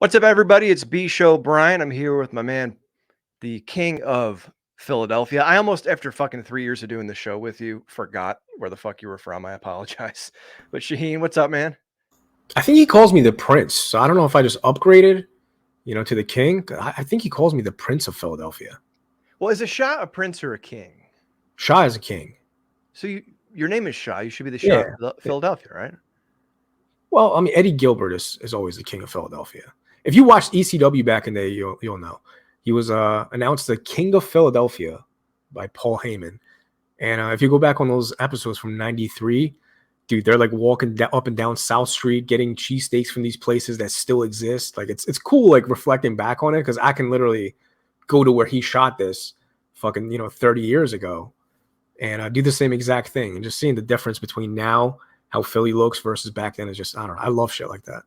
What's up, everybody? It's B Show Brian. I'm here with my man, the king of Philadelphia. I almost, after fucking 3 years of doing the show with you, forgot where the fuck you were from. I apologize. But Shaheen, what's up, man? I think he calls me the prince. So I don't know if I just upgraded, to the king. I think he calls me the prince of Philadelphia. Well, is a Shah a prince or a king? Shah is a king. So your name is Shah. You should be the Shah Yeah. of Philadelphia, right? Well, I mean, Eddie Gilbert is always the king of Philadelphia. If you watched ECW back in the day, you'll know. He was announced the king of Philadelphia by Paul Heyman. And if you go back on those episodes from '93, dude, they're like walking up and down South Street, getting cheesesteaks from these places that still exist. Like it's cool, like reflecting back on it, because I can literally go to where he shot this fucking 30 years ago and do the same exact thing, and just seeing the difference between now how Philly looks versus back then is just, I don't know. I love shit like that.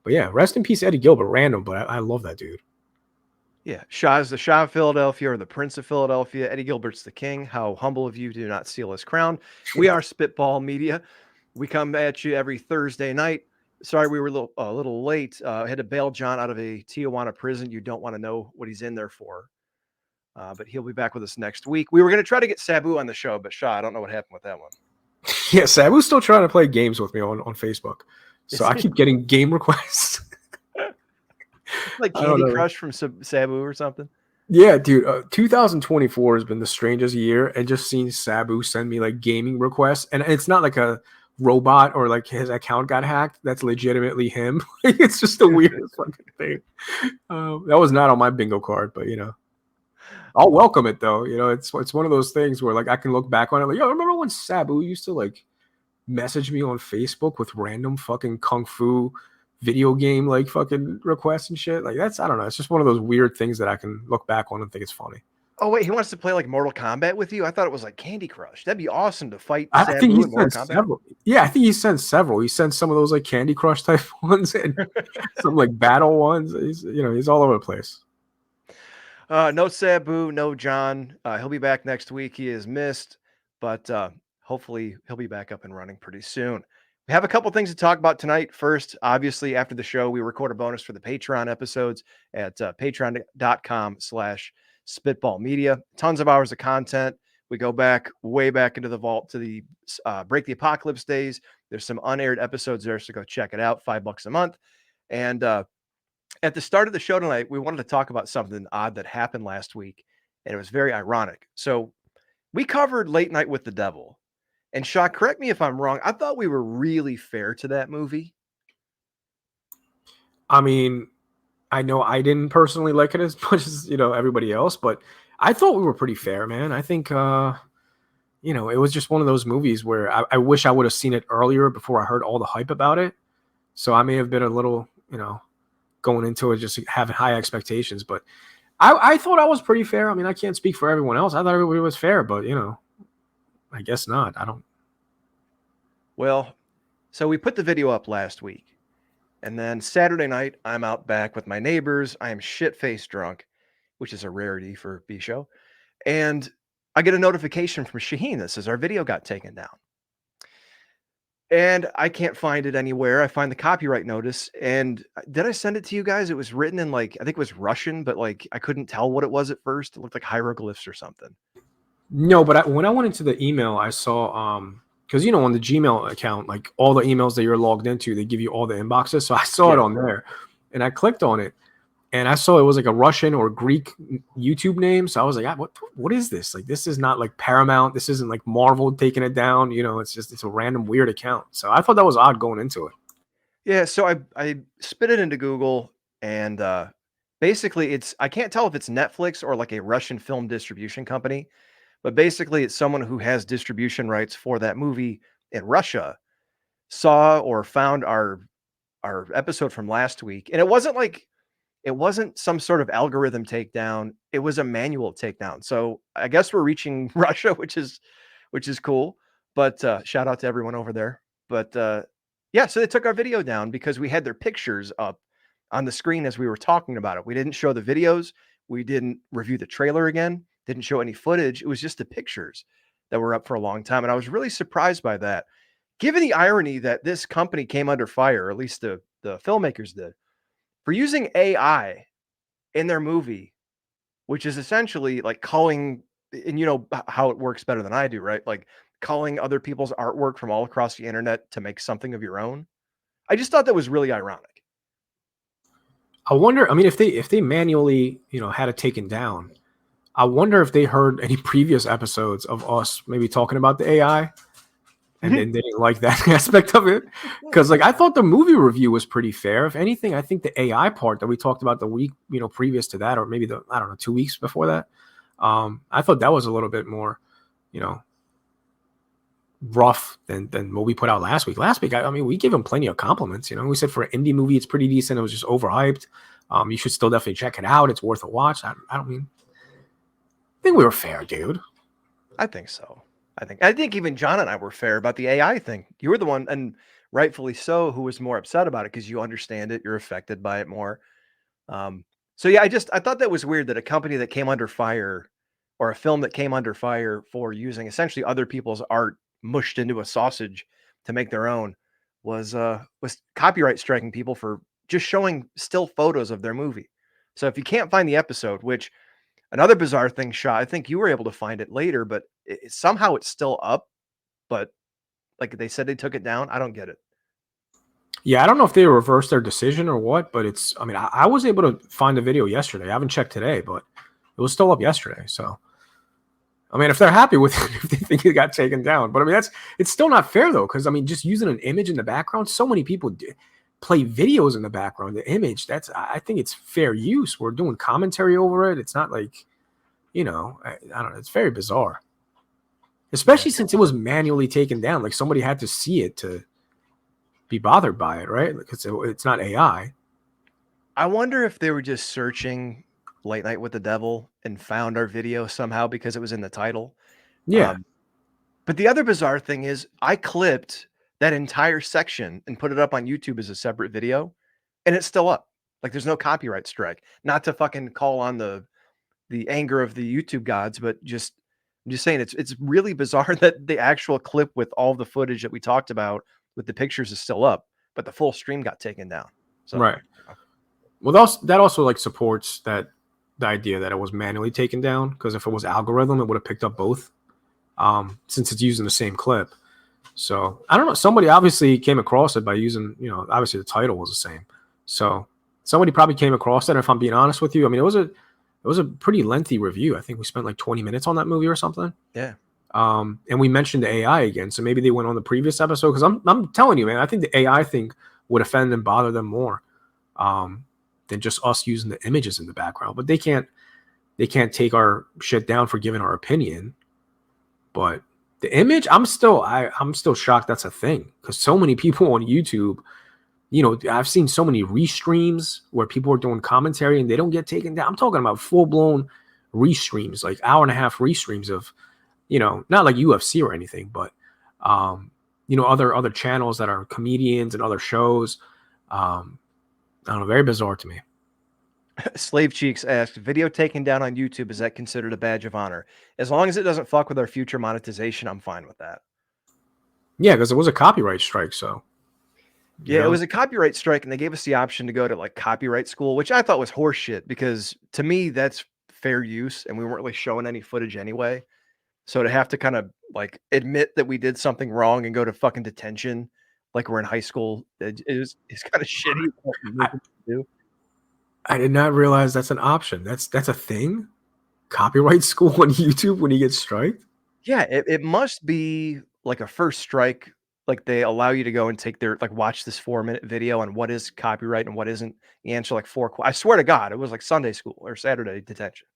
But yeah, rest in peace, Eddie Gilbert. Random, but I love that dude. Yeah, Shah is the Shah of Philadelphia or the Prince of Philadelphia. Eddie Gilbert's the king. How humble of you to not steal his crown. We are Spitball Media. We come at you every Thursday night. Sorry, we were a little late. I had to bail John out of a Tijuana prison. You don't want to know what he's in there for. But he'll be back with us next week. We were going to try to get Sabu on the show, but Shah, I don't know what happened with that one. Yeah, Sabu's still trying to play games with me on Facebook. So I keep getting game requests. Like Candy Crush from Sabu or something. Yeah, dude. 2024 has been the strangest year, and just seeing Sabu send me like gaming requests, and it's not like a robot or like his account got hacked. That's legitimately him. It's just the weirdest fucking thing. That was not on my bingo card, but I'll welcome it though. It's one of those things where like I can look back on it like, yo, remember when Sabu used to like message me on Facebook with random fucking kung fu video game like fucking requests and shit? Like that's, I don't know. It's just one of those weird things that I can look back on and think it's funny. Oh wait, he wants to play like Mortal Kombat with you? I thought it was like Candy Crush. That'd be awesome to fight I think Sabu he in Mortal sent Kombat. several. Yeah, I think he sent several. He sent some of those like Candy Crush type ones and some like battle ones. He's all over the place. No Sabu, no John. He'll be back next week. He is missed, but hopefully he'll be back up and running pretty soon. We have a couple things to talk about tonight. First, obviously, after the show, we record a bonus for the Patreon episodes at patreon.com/spitball media. Tons of hours of content. We go back, way back into the vault to the Break the Apocalypse days. There's some unaired episodes there, so go check it out. $5 a month. And at the start of the show tonight, we wanted to talk about something odd that happened last week, and it was very ironic. So we covered Late Night with the Devil. And Shah, correct me if I'm wrong. I thought we were really fair to that movie. I mean, I know I didn't personally like it as much as, everybody else, but I thought we were pretty fair, man. I think, it was just one of those movies where I wish I would have seen it earlier before I heard all the hype about it. So I may have been a little, going into it just having high expectations, but I thought I was pretty fair. I mean, I can't speak for everyone else. I thought everybody was fair, but I guess not. I don't. Well, so we put the video up last week, and then Saturday night, I'm out back with my neighbors. I am shit-faced drunk, which is a rarity for B Show. And I get a notification from Shaheen that says our video got taken down. And I can't find it anywhere. I find the copyright notice. And did I send it to you guys? It was written in like, I think it was Russian, but like I couldn't tell what it was at first. It looked like hieroglyphs or something. No, but when I went into the email, I saw because on the Gmail account, like all the emails that you're logged into, they give you all the inboxes. So I saw it on there, and I clicked on it, and I saw it was like a Russian or Greek YouTube name. So I was like, what is this? Like, this is not like Paramount. This isn't like Marvel taking it down. It's a random weird account. So I thought that was odd going into it. Yeah. So I spit it into Google, and basically I can't tell if it's Netflix or like a Russian film distribution company, but basically it's someone who has distribution rights for that movie in Russia saw or found our episode from last week. And it wasn't some sort of algorithm takedown. It was a manual takedown. So I guess we're reaching Russia, which is cool. But shout out to everyone over there. But yeah, so they took our video down because we had their pictures up on the screen as we were talking about it. We didn't show the videos. We didn't review the trailer again. Didn't show any footage. It was just the pictures that were up for a long time. And I was really surprised by that. Given the irony that this company came under fire, or at least the filmmakers did, for using AI in their movie, which is essentially like calling, and you know how it works better than I do, right? Like calling other people's artwork from all across the internet to make something of your own. I just thought that was really ironic. I wonder. I mean, if they manually, had it taken down, I wonder if they heard any previous episodes of us maybe talking about the AI, and then they didn't like that aspect of it. Because like I thought the movie review was pretty fair. If anything, I think the AI part that we talked about the week, previous to that, or maybe the, I don't know, 2 weeks before that, I thought that was a little bit more, you know, rough than what we put out last week. Last week, I mean, we gave him plenty of compliments. We said for an indie movie, it's pretty decent. It was just overhyped. You should still definitely check it out. It's worth a watch. I don't mean, I think we were fair, dude. I think so. I think even John and I were fair about the AI thing. You were the one, and rightfully so, who was more upset about it because you understand it, you're affected by it more. Um, so yeah, I thought that was weird that a company that came under fire, or a film that came under fire for using essentially other people's art mushed into a sausage to make their own, was copyright striking people for just showing still photos of their movie. So if you can't find the episode, which another bizarre thing, Shah, I think you were able to find it later, but somehow it's still up. But like they said, they took it down. I don't get it. Yeah, I don't know if they reversed their decision or what, but I mean, I was able to find the video yesterday. I haven't checked today, but it was still up yesterday. So, I mean, if they're happy with it, if they think it got taken down, but I mean, it's still not fair though, because I mean, just using an image in the background, so many people play videos in the background. The image, I think it's fair use. We're doing commentary over it. It's not like, I don't know. It's very bizarre, especially since it was manually taken down. Like somebody had to see it to be bothered by it, right? Because it's not AI. I wonder if they were just searching Late Night with the Devil and found our video somehow because it was in the title. Yeah, Um, but the other bizarre thing is I clipped that entire section and put it up on YouTube as a separate video, and it's still up. Like there's no copyright strike. Not to fucking call on the anger of the YouTube gods, but I'm just saying it's really bizarre that the actual clip with all the footage that we talked about with the pictures is still up, but the full stream got taken down. So right. Well, that also like supports the idea that it was manually taken down, because if it was algorithm, it would have picked up both, since it's using the same clip. So I don't know. Somebody obviously came across it by using, obviously the title was the same. So somebody probably came across it. And if I'm being honest with you, I mean, it was a pretty lengthy review. I think we spent like 20 minutes on that movie or something. yeah. And we mentioned the AI again. So maybe they went on the previous episode, because I'm telling you, man, I think the AI thing would offend and bother them more, than just us using the images in the background. But they can't take our shit down for giving our opinion. But the image, I'm still shocked that's a thing, because so many people on YouTube, I've seen so many restreams where people are doing commentary and they don't get taken down. I'm talking about full blown restreams, like hour and a half restreams of, not like UFC or anything, but other channels that are comedians and other shows. I don't know, very bizarre to me. Slave Cheeks asked, video taken down on YouTube, is that considered a badge of honor? As long as it doesn't fuck with our future monetization, I'm fine with that. Yeah, because it was a copyright strike. So Yeah, it was a copyright strike, and they gave us the option to go to like copyright school, which I thought was horseshit because to me that's fair use, and we weren't really showing any footage anyway. So to have to kind of like admit that we did something wrong and go to fucking detention like we're in high school, it's kind of shitty I, to do. I did not realize that's an option. That's a thing. Copyright school on YouTube when you get striked. Yeah, it must be like a first strike. Like they allow you to go and take their like watch this 4-minute video on what is copyright and what isn't. You answer like I swear to God, it was like Sunday school or Saturday detention.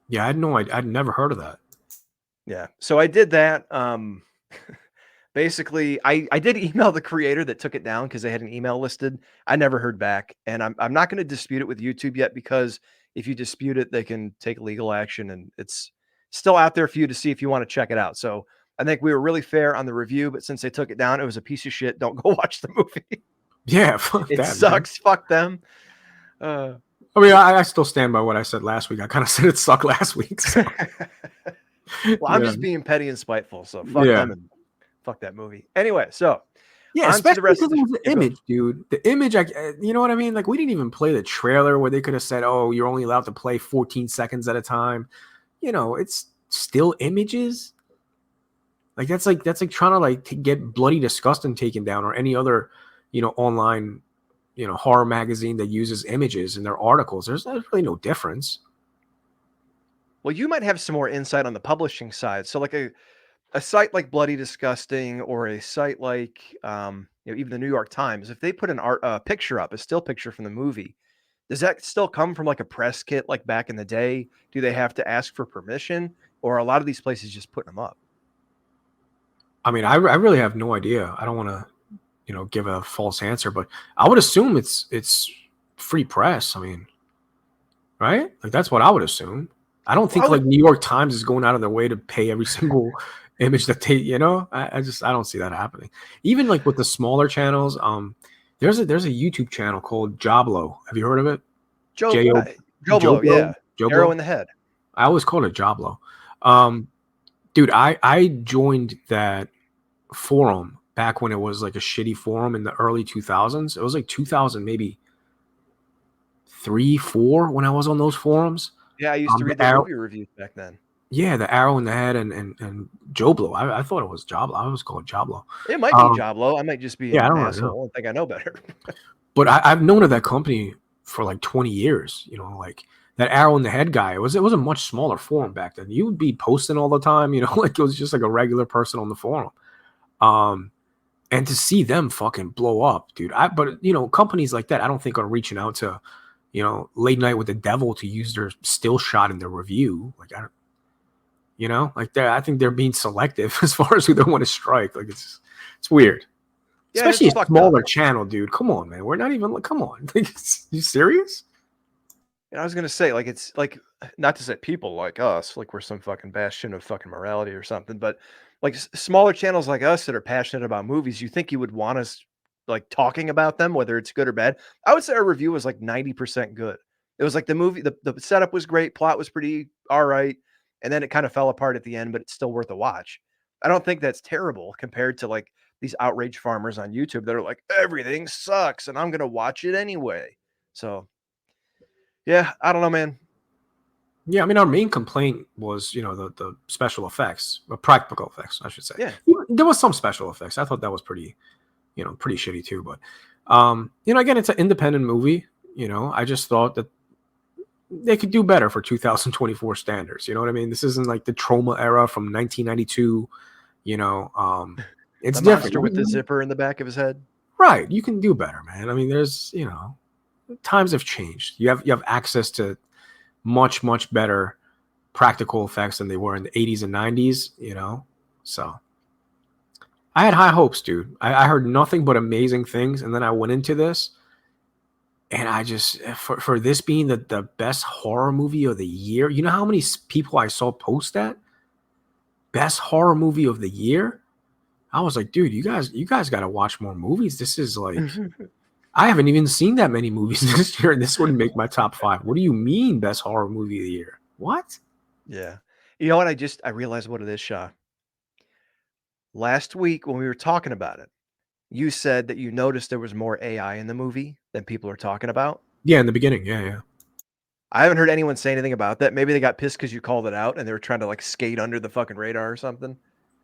Yeah, I had no idea. I'd never heard of that. Yeah. So I did that. Basically, I did email the creator that took it down because they had an email listed. I never heard back, and I'm not going to dispute it with YouTube yet, because if you dispute it, they can take legal action, and it's still out there for you to see if you want to check it out. So I think we were really fair on the review, but since they took it down, it was a piece of shit. Don't go watch the movie. Yeah, fuck It that, man. sucks. Fuck them. I mean, I still stand by what I said last week. I kind of said it sucked last week. So. Well, I'm Yeah. just being petty and spiteful, so fuck Yeah. them and fuck that movie. Anyway, so Yeah, On to the especially rest because of it the was the yeah, go image, dude. The image, you know what I mean? Like, we didn't even play the trailer where they could have said, "Oh, you're only allowed to play 14 seconds at a time." You know, it's still images. Like that's like trying to like get Bloody Disgusting taken down or any other, online, horror magazine that uses images in their articles. There's really no difference. Well, you might have some more insight on the publishing side. So, like a site like Bloody Disgusting or a site like, even the New York Times, if they put an art picture up, a still picture from the movie, does that still come from like a press kit like back in the day? Do they have to ask for permission, or are a lot of these places just putting them up? I mean, I really have no idea. I don't want to, give a false answer, but I would assume it's free press. I mean, right? Like that's what I would assume. I don't Well, I think would like New York Times is going out of their way to pay every single image that they, I don't see that happening. Even like with the smaller channels, there's a YouTube channel called Joblo. Have you heard of it? Joe J O Joe Blow, Joblo? yeah, arrow Joblo? in the head. I always call it Joblo. Dude, I joined that forum back when it was like a shitty forum in the early 2000s. It was like 2000, maybe 3, 4 when I was on those forums. Yeah, I used to read The their arrow, movie reviews back then. yeah, the arrow in the head and Joblo. I thought it was Joblo. I was called Joblo. It might be Um, Joblo. I might just be yeah, I an don't really know, asshole and think I know better. but I've known of that company for like 20 years. Like that arrow in the head guy. It was a much smaller forum back then. You would be posting all the time. Like it was just like a regular person on the forum. Um, and to see them fucking blow up, dude. But companies like that, I don't think are reaching out to, Late Night with the Devil to use their still shot in their review. Like I don't, like I think they're being selective as far as who they want to strike. Like it's weird, Yeah, especially that's a fucked up. smaller channel, dude. Come on, man. We're not even like, come on. Like, you serious? And I was gonna say, like, it's like not to say people like us, like we're some fucking bastion of fucking morality or something, but like smaller channels like us that are passionate about movies, you think you would want us like talking about them, whether it's good or bad. I would say our review was like 90% good. It was like the movie, the setup was great, plot was pretty all right, and then it kind of fell apart at the end, but it's still worth a watch. I don't think that's terrible compared to like these outrage farmers on YouTube that are like, everything sucks and I'm gonna watch it anyway. So yeah, I don't know, man. Yeah, I mean, our main complaint was, the special effects, or practical effects, I should say. Yeah. There was some special effects. I thought that was pretty, pretty shitty too. But, again, it's an independent movie. I just thought that they could do better for 2024 standards. You know what I mean? This isn't like the Troma era from 1992. You know, it's The different. monster with the zipper in the back of his head. Right? You can do better, man. I mean, there's, times have changed. You have access to much better practical effects than they were in the 80s and 90s. So I had high hopes, dude. I heard nothing but amazing things, and then I went into this. And I just for this being the best horror movie of the year, you know how many people I saw post that best horror movie of the year? I was like, dude, you guys got to watch more movies. This is like I haven't even seen that many movies this year, and this wouldn't make my top 5. What do you mean best horror movie of the year? What? Yeah. You know what? I realized what it is, Shah. Last week when we were talking about it, you said that you noticed there was more AI in the movie than people are talking about. Yeah, in the beginning, yeah. I haven't heard anyone say anything about that. Maybe they got pissed because you called it out and they were trying to like skate under the fucking radar or something.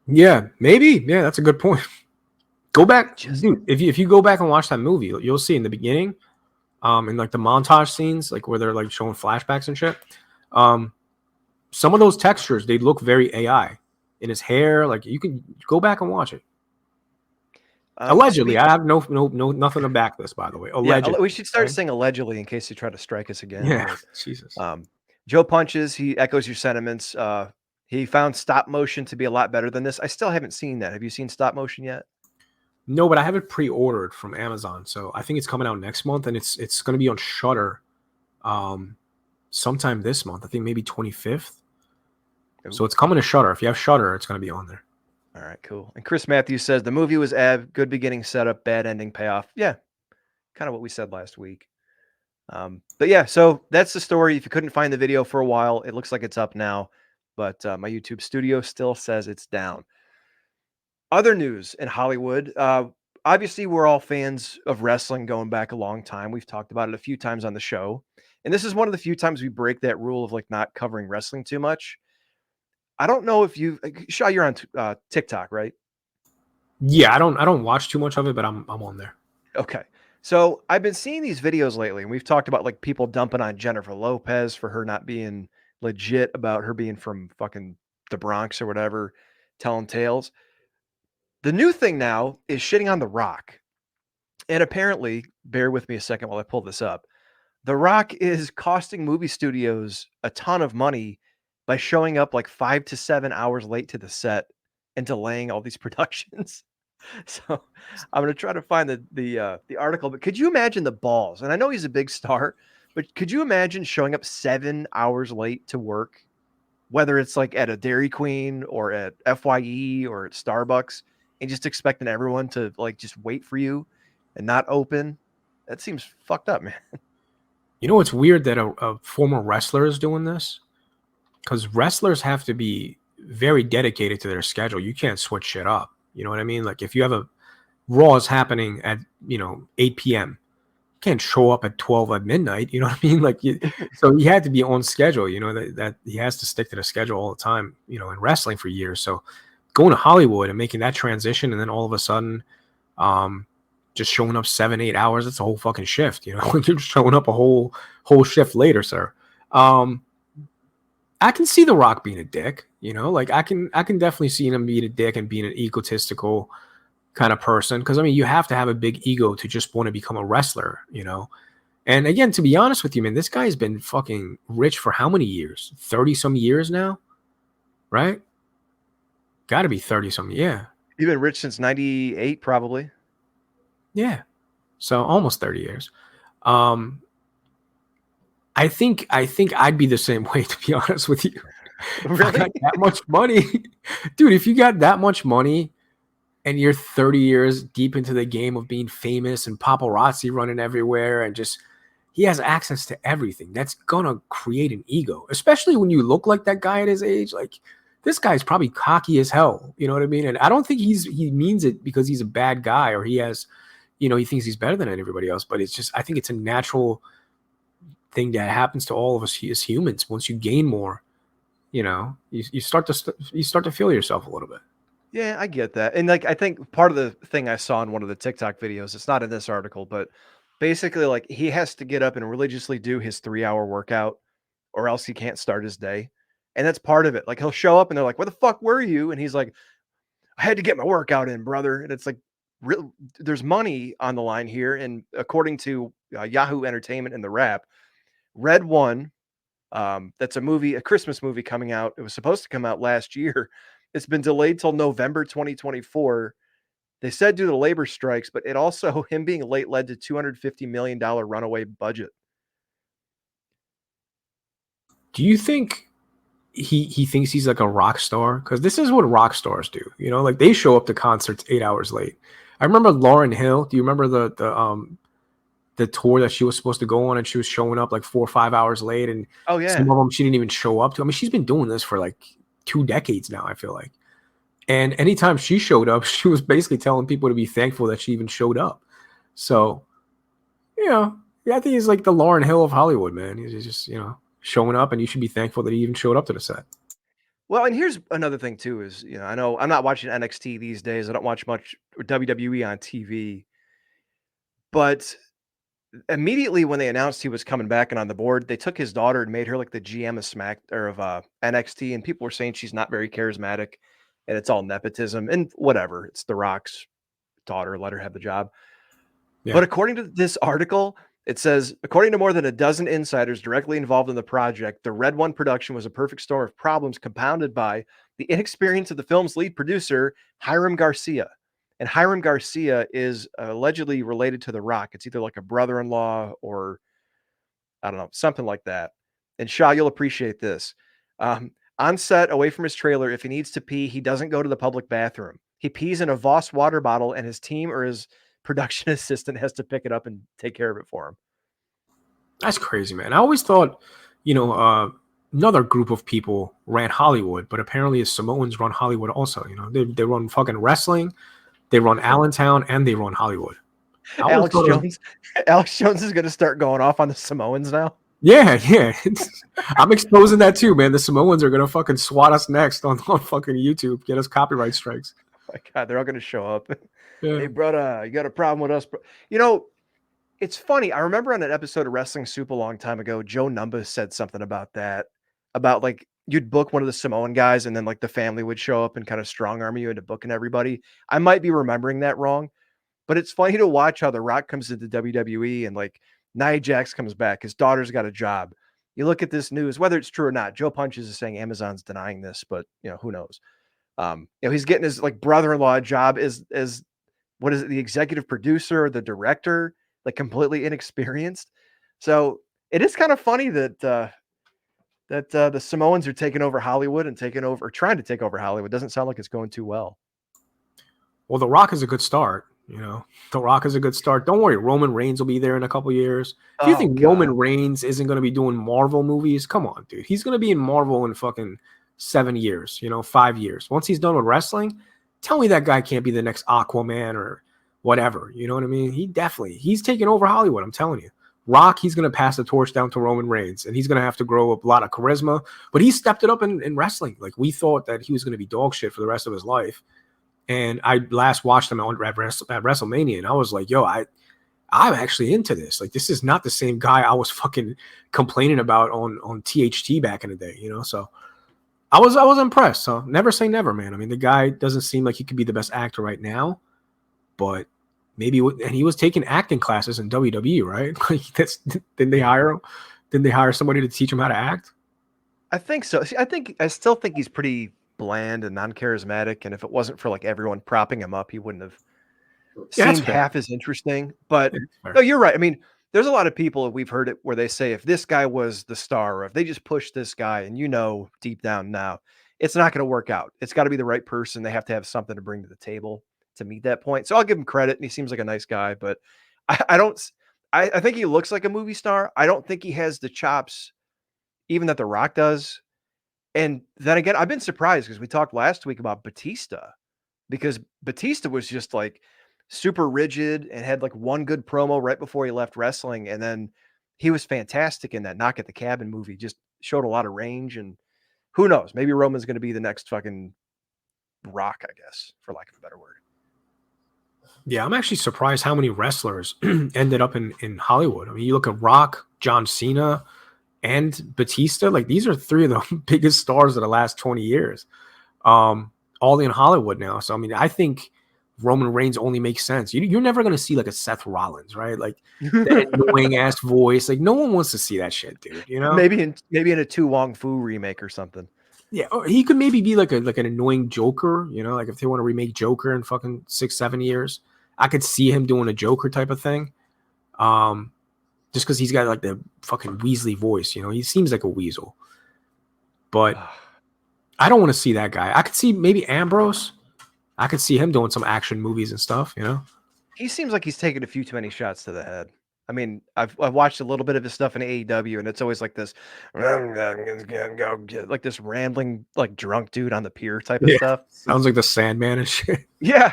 Yeah, maybe. Yeah, that's a good point. Go back, Just dude. If you go back and watch that movie, you'll see in the beginning, in like the montage scenes, like where they're like showing flashbacks and shit. Um, some of those textures they look very AI in his hair. Like you can go back and watch it. Allegedly, I speak. have no nothing to back this. By the way, Yeah, allegedly. we should start Okay? saying allegedly in case you try to strike us again. Yeah, But Jesus. Joe Punches, he echoes your sentiments. He found stop motion to be a lot better than this. I still haven't seen that. Have you seen stop motion yet? No, but I have it pre-ordered from Amazon, so I think it's coming out next month, and it's going to be on Shutter, sometime this month. I think maybe 25th. So Ooh. it's coming to Shutter. If you have Shutter, it's going to be on there. All right, cool. And Chris Matthews says the movie was good beginning setup, bad ending payoff. Yeah, kind of what we said last week. But yeah, so that's the story. If you couldn't find the video for a while, it looks like it's up now, but my YouTube studio still says it's down. Other news in Hollywood. obviously we're all fans of wrestling going back a long time. We've talked about it a few times on the show. And this is one of the few times we break that rule of like not covering wrestling too much. I don't know if you Shah, you're on TikTok, right? Yeah, I don't watch too much of it, but I'm on there. Okay. So I've been seeing these videos lately, and we've talked about like people dumping on Jennifer Lopez for her not being legit about her being from fucking the Bronx or whatever, telling tales. The new thing now is shitting on The Rock. And apparently, bear with me a second while I pull this up. The Rock is costing movie studios a ton of money by showing up like 5 to 7 hours late to the set and delaying all these productions. So, I'm gonna try to find the article, but could you imagine the balls? And I know he's a big star, but could you imagine showing up 7 hours late to work, whether it's like at a Dairy Queen or at FYE or at Starbucks, and just expecting everyone to like just wait for you and not open? That seems fucked up, man. You know, it's weird that a former wrestler is doing this because wrestlers have to be very dedicated to their schedule. You can't switch shit up. You know what I mean? Like if you have a Raw is happening at 8 p.m. You can't show up at 12 at midnight. You know what I mean? So he had to be on schedule. You know that he has to stick to the schedule all the time. You know, in wrestling for years. So going to Hollywood and making that transition, and then all of a sudden, just showing up 7-8 hours. That's a whole fucking shift. You know, you're just showing up a whole shift later, sir. I can see The Rock being a dick. You know, like I can definitely see him being a dick and being an egotistical kind of person. Because I mean, you have to have a big ego to just want to become a wrestler. You know. And again, to be honest with you, man, this guy's been fucking rich for how many years? 30 some years now, right? Got to be 30 some. Yeah. You've been rich since 98, probably. Yeah. So almost 30 years. Um, I think I'd be the same way, to be honest with you. If I Really? got that much money, dude, if you got that much money and you're 30 years deep into the game of being famous and paparazzi running everywhere and just he has access to everything, that's gonna create an ego, especially when you look like that guy at his age. Like this guy's probably cocky as hell. You know what I mean? And I don't think he means it because he's a bad guy or he has, he thinks he's better than everybody else. But it's just I think it's a natural thing that happens to all of us as humans. Once you gain more, you start to feel yourself a little bit. Yeah, I get that. And like I think part of the thing I saw in one of the TikTok videos, it's not in this article, but basically like he has to get up and religiously do his 3-hour workout or else he can't start his day. And that's part of it. Like he'll show up and they're like, "Where the fuck were you?" And he's like, "I had to get my workout in, brother." And it's like real there's money on the line here, and according to Yahoo Entertainment and the Wrap, Red One, that's a Christmas movie coming out. It was supposed to come out last year. It's been delayed till November 2024. They said due to labor strikes, but it also him being late led to $250 million runaway budget. Do you think he thinks he's like a rock star? Because this is what rock stars do. Like they show up to concerts 8 hours late. I remember Lauryn Hill. Do you remember the tour that she was supposed to go on and she was showing up like 4 or 5 hours late, and Oh some yeah. of them she didn't even show up to. I mean, she's been doing this for like 2 decades now, I feel like. And anytime she showed up, she was basically telling people to be thankful that she even showed up. So, yeah, I think he's like the Lauryn Hill of Hollywood, man. He's just, showing up, and you should be thankful that he even showed up to the set. Well, and here's another thing too is, I know I'm not watching NXT these days. I don't watch much WWE on TV, but immediately when they announced he was coming back and on the board, they took his daughter and made her like the GM of NXT, and people were saying she's not very charismatic, and it's all nepotism and whatever. It's The Rock's daughter, let her have the job. Yeah. But according to this article, it says, according to more than a dozen insiders directly involved in the project, the Red One production was a perfect storm of problems compounded by the inexperience of the film's lead producer, Hiram Garcia. And Hiram Garcia is allegedly related to The Rock. It's either like a brother-in-law or I don't know, something like that. And Shah, you'll appreciate this. On set, away from his trailer, if he needs to pee, he doesn't go to the public bathroom. He pees in a Voss water bottle, and his team or his production assistant has to pick it up and take care of it for him. That's crazy, man. I always thought, another group of people ran Hollywood, but apparently the Samoans run Hollywood also. They run fucking wrestling. They run Allentown and they run Hollywood. I always Alex thought it was, Jones. Alex Jones is going to start going off on the Samoans now. yeah. I'm exposing that too, man. The Samoans are gonna fucking swat us next on fucking YouTube, get us copyright strikes. My God, they're all going to show up. Yeah. Hey, brother, you got a problem with us? You know, it's funny. I remember on an episode of Wrestling Soup a long time ago, Joe Numba said something about that, about like you'd book one of the Samoan guys and then like the family would show up and kind of strong arm you into booking everybody. I might be remembering that wrong, but it's funny to watch how The Rock comes into WWE and like Nia Jax comes back. His daughter's got a job. You look at this news, whether it's true or not. Joe Punches is saying Amazon's denying this, but who knows? He's getting his like brother-in-law job as what is it, the executive producer or the director, like completely inexperienced. So it is kind of funny that the Samoans are taking over Hollywood and taking over, or trying to take over Hollywood. Doesn't sound like it's going too well. Well, The Rock is a good start. The Rock is a good start. Don't worry, Roman Reigns will be there in a couple years. If you Oh think God. Roman Reigns isn't going to be doing Marvel movies, come on, dude. He's going to be in Marvel in fucking 7 years, 5 years. Once he's done with wrestling, tell me that guy can't be the next Aquaman or whatever. You know what I mean? He's taking over Hollywood. I'm telling you. Rock, he's going to pass the torch down to Roman Reigns, and he's going to have to grow up a lot of charisma. But he stepped it up in wrestling. Like, we thought that he was going to be dog shit for the rest of his life. And I last watched him at WrestleMania, and I was like, yo, I'm actually into this. Like, this is not the same guy I was fucking complaining about on THT back in the day, So I was impressed. So never say never, man. I mean, the guy doesn't seem like he could be the best actor right now, but maybe. And he was taking acting classes in WWE, right? Like, didn't they hire him? Didn't they hire somebody to teach him how to act? I think so. See, I still think he's pretty bland and non-charismatic. And if it wasn't for like everyone propping him up, he wouldn't have Yeah, that's seemed fair. half as interesting. But Yeah, that's fair. no, you're right. I mean, there's a lot of people, we've heard it where they say if this guy was the star, or if they just push this guy, and deep down now, it's not going to work out. It's got to be the right person. They have to have something to bring to the table to meet that point. So I'll give him credit, and he seems like a nice guy. But I don't. I think he looks like a movie star. I don't think he has the chops, even that The Rock does. And then again, I've been surprised because we talked last week about Batista, because Batista was just like super rigid and had like one good promo right before he left wrestling. And then he was fantastic in that Knock at the Cabin movie, just showed a lot of range. And who knows, maybe Roman's going to be the next fucking Rock, I guess, for lack of a better word. Yeah, I'm actually surprised how many wrestlers ended up in Hollywood. I mean, you look at Rock, John Cena, and Batista. Like, these are three of the biggest stars of the last 20 years. All in Hollywood now. So, I mean, I think Roman Reigns only makes sense. You're never going to see like a Seth Rollins, right? Like that annoying ass voice. Like, no one wants to see that shit, dude. maybe in a Tu Wong Fu remake or something. Yeah, or he could maybe be like an annoying Joker. Like if they want to remake Joker in fucking 6-7 years, I could see him doing a Joker type of thing. Just because he's got like the fucking Weasley voice, he seems like a weasel. But I don't want to see that guy. I could see maybe Ambrose. I could see him doing some action movies and stuff, He seems like he's taken a few too many shots to the head. I mean, I've watched a little bit of his stuff in AEW, and it's always like this, like this rambling, like drunk dude on the pier type of stuff. Sounds like the Sandman and shit. Yeah.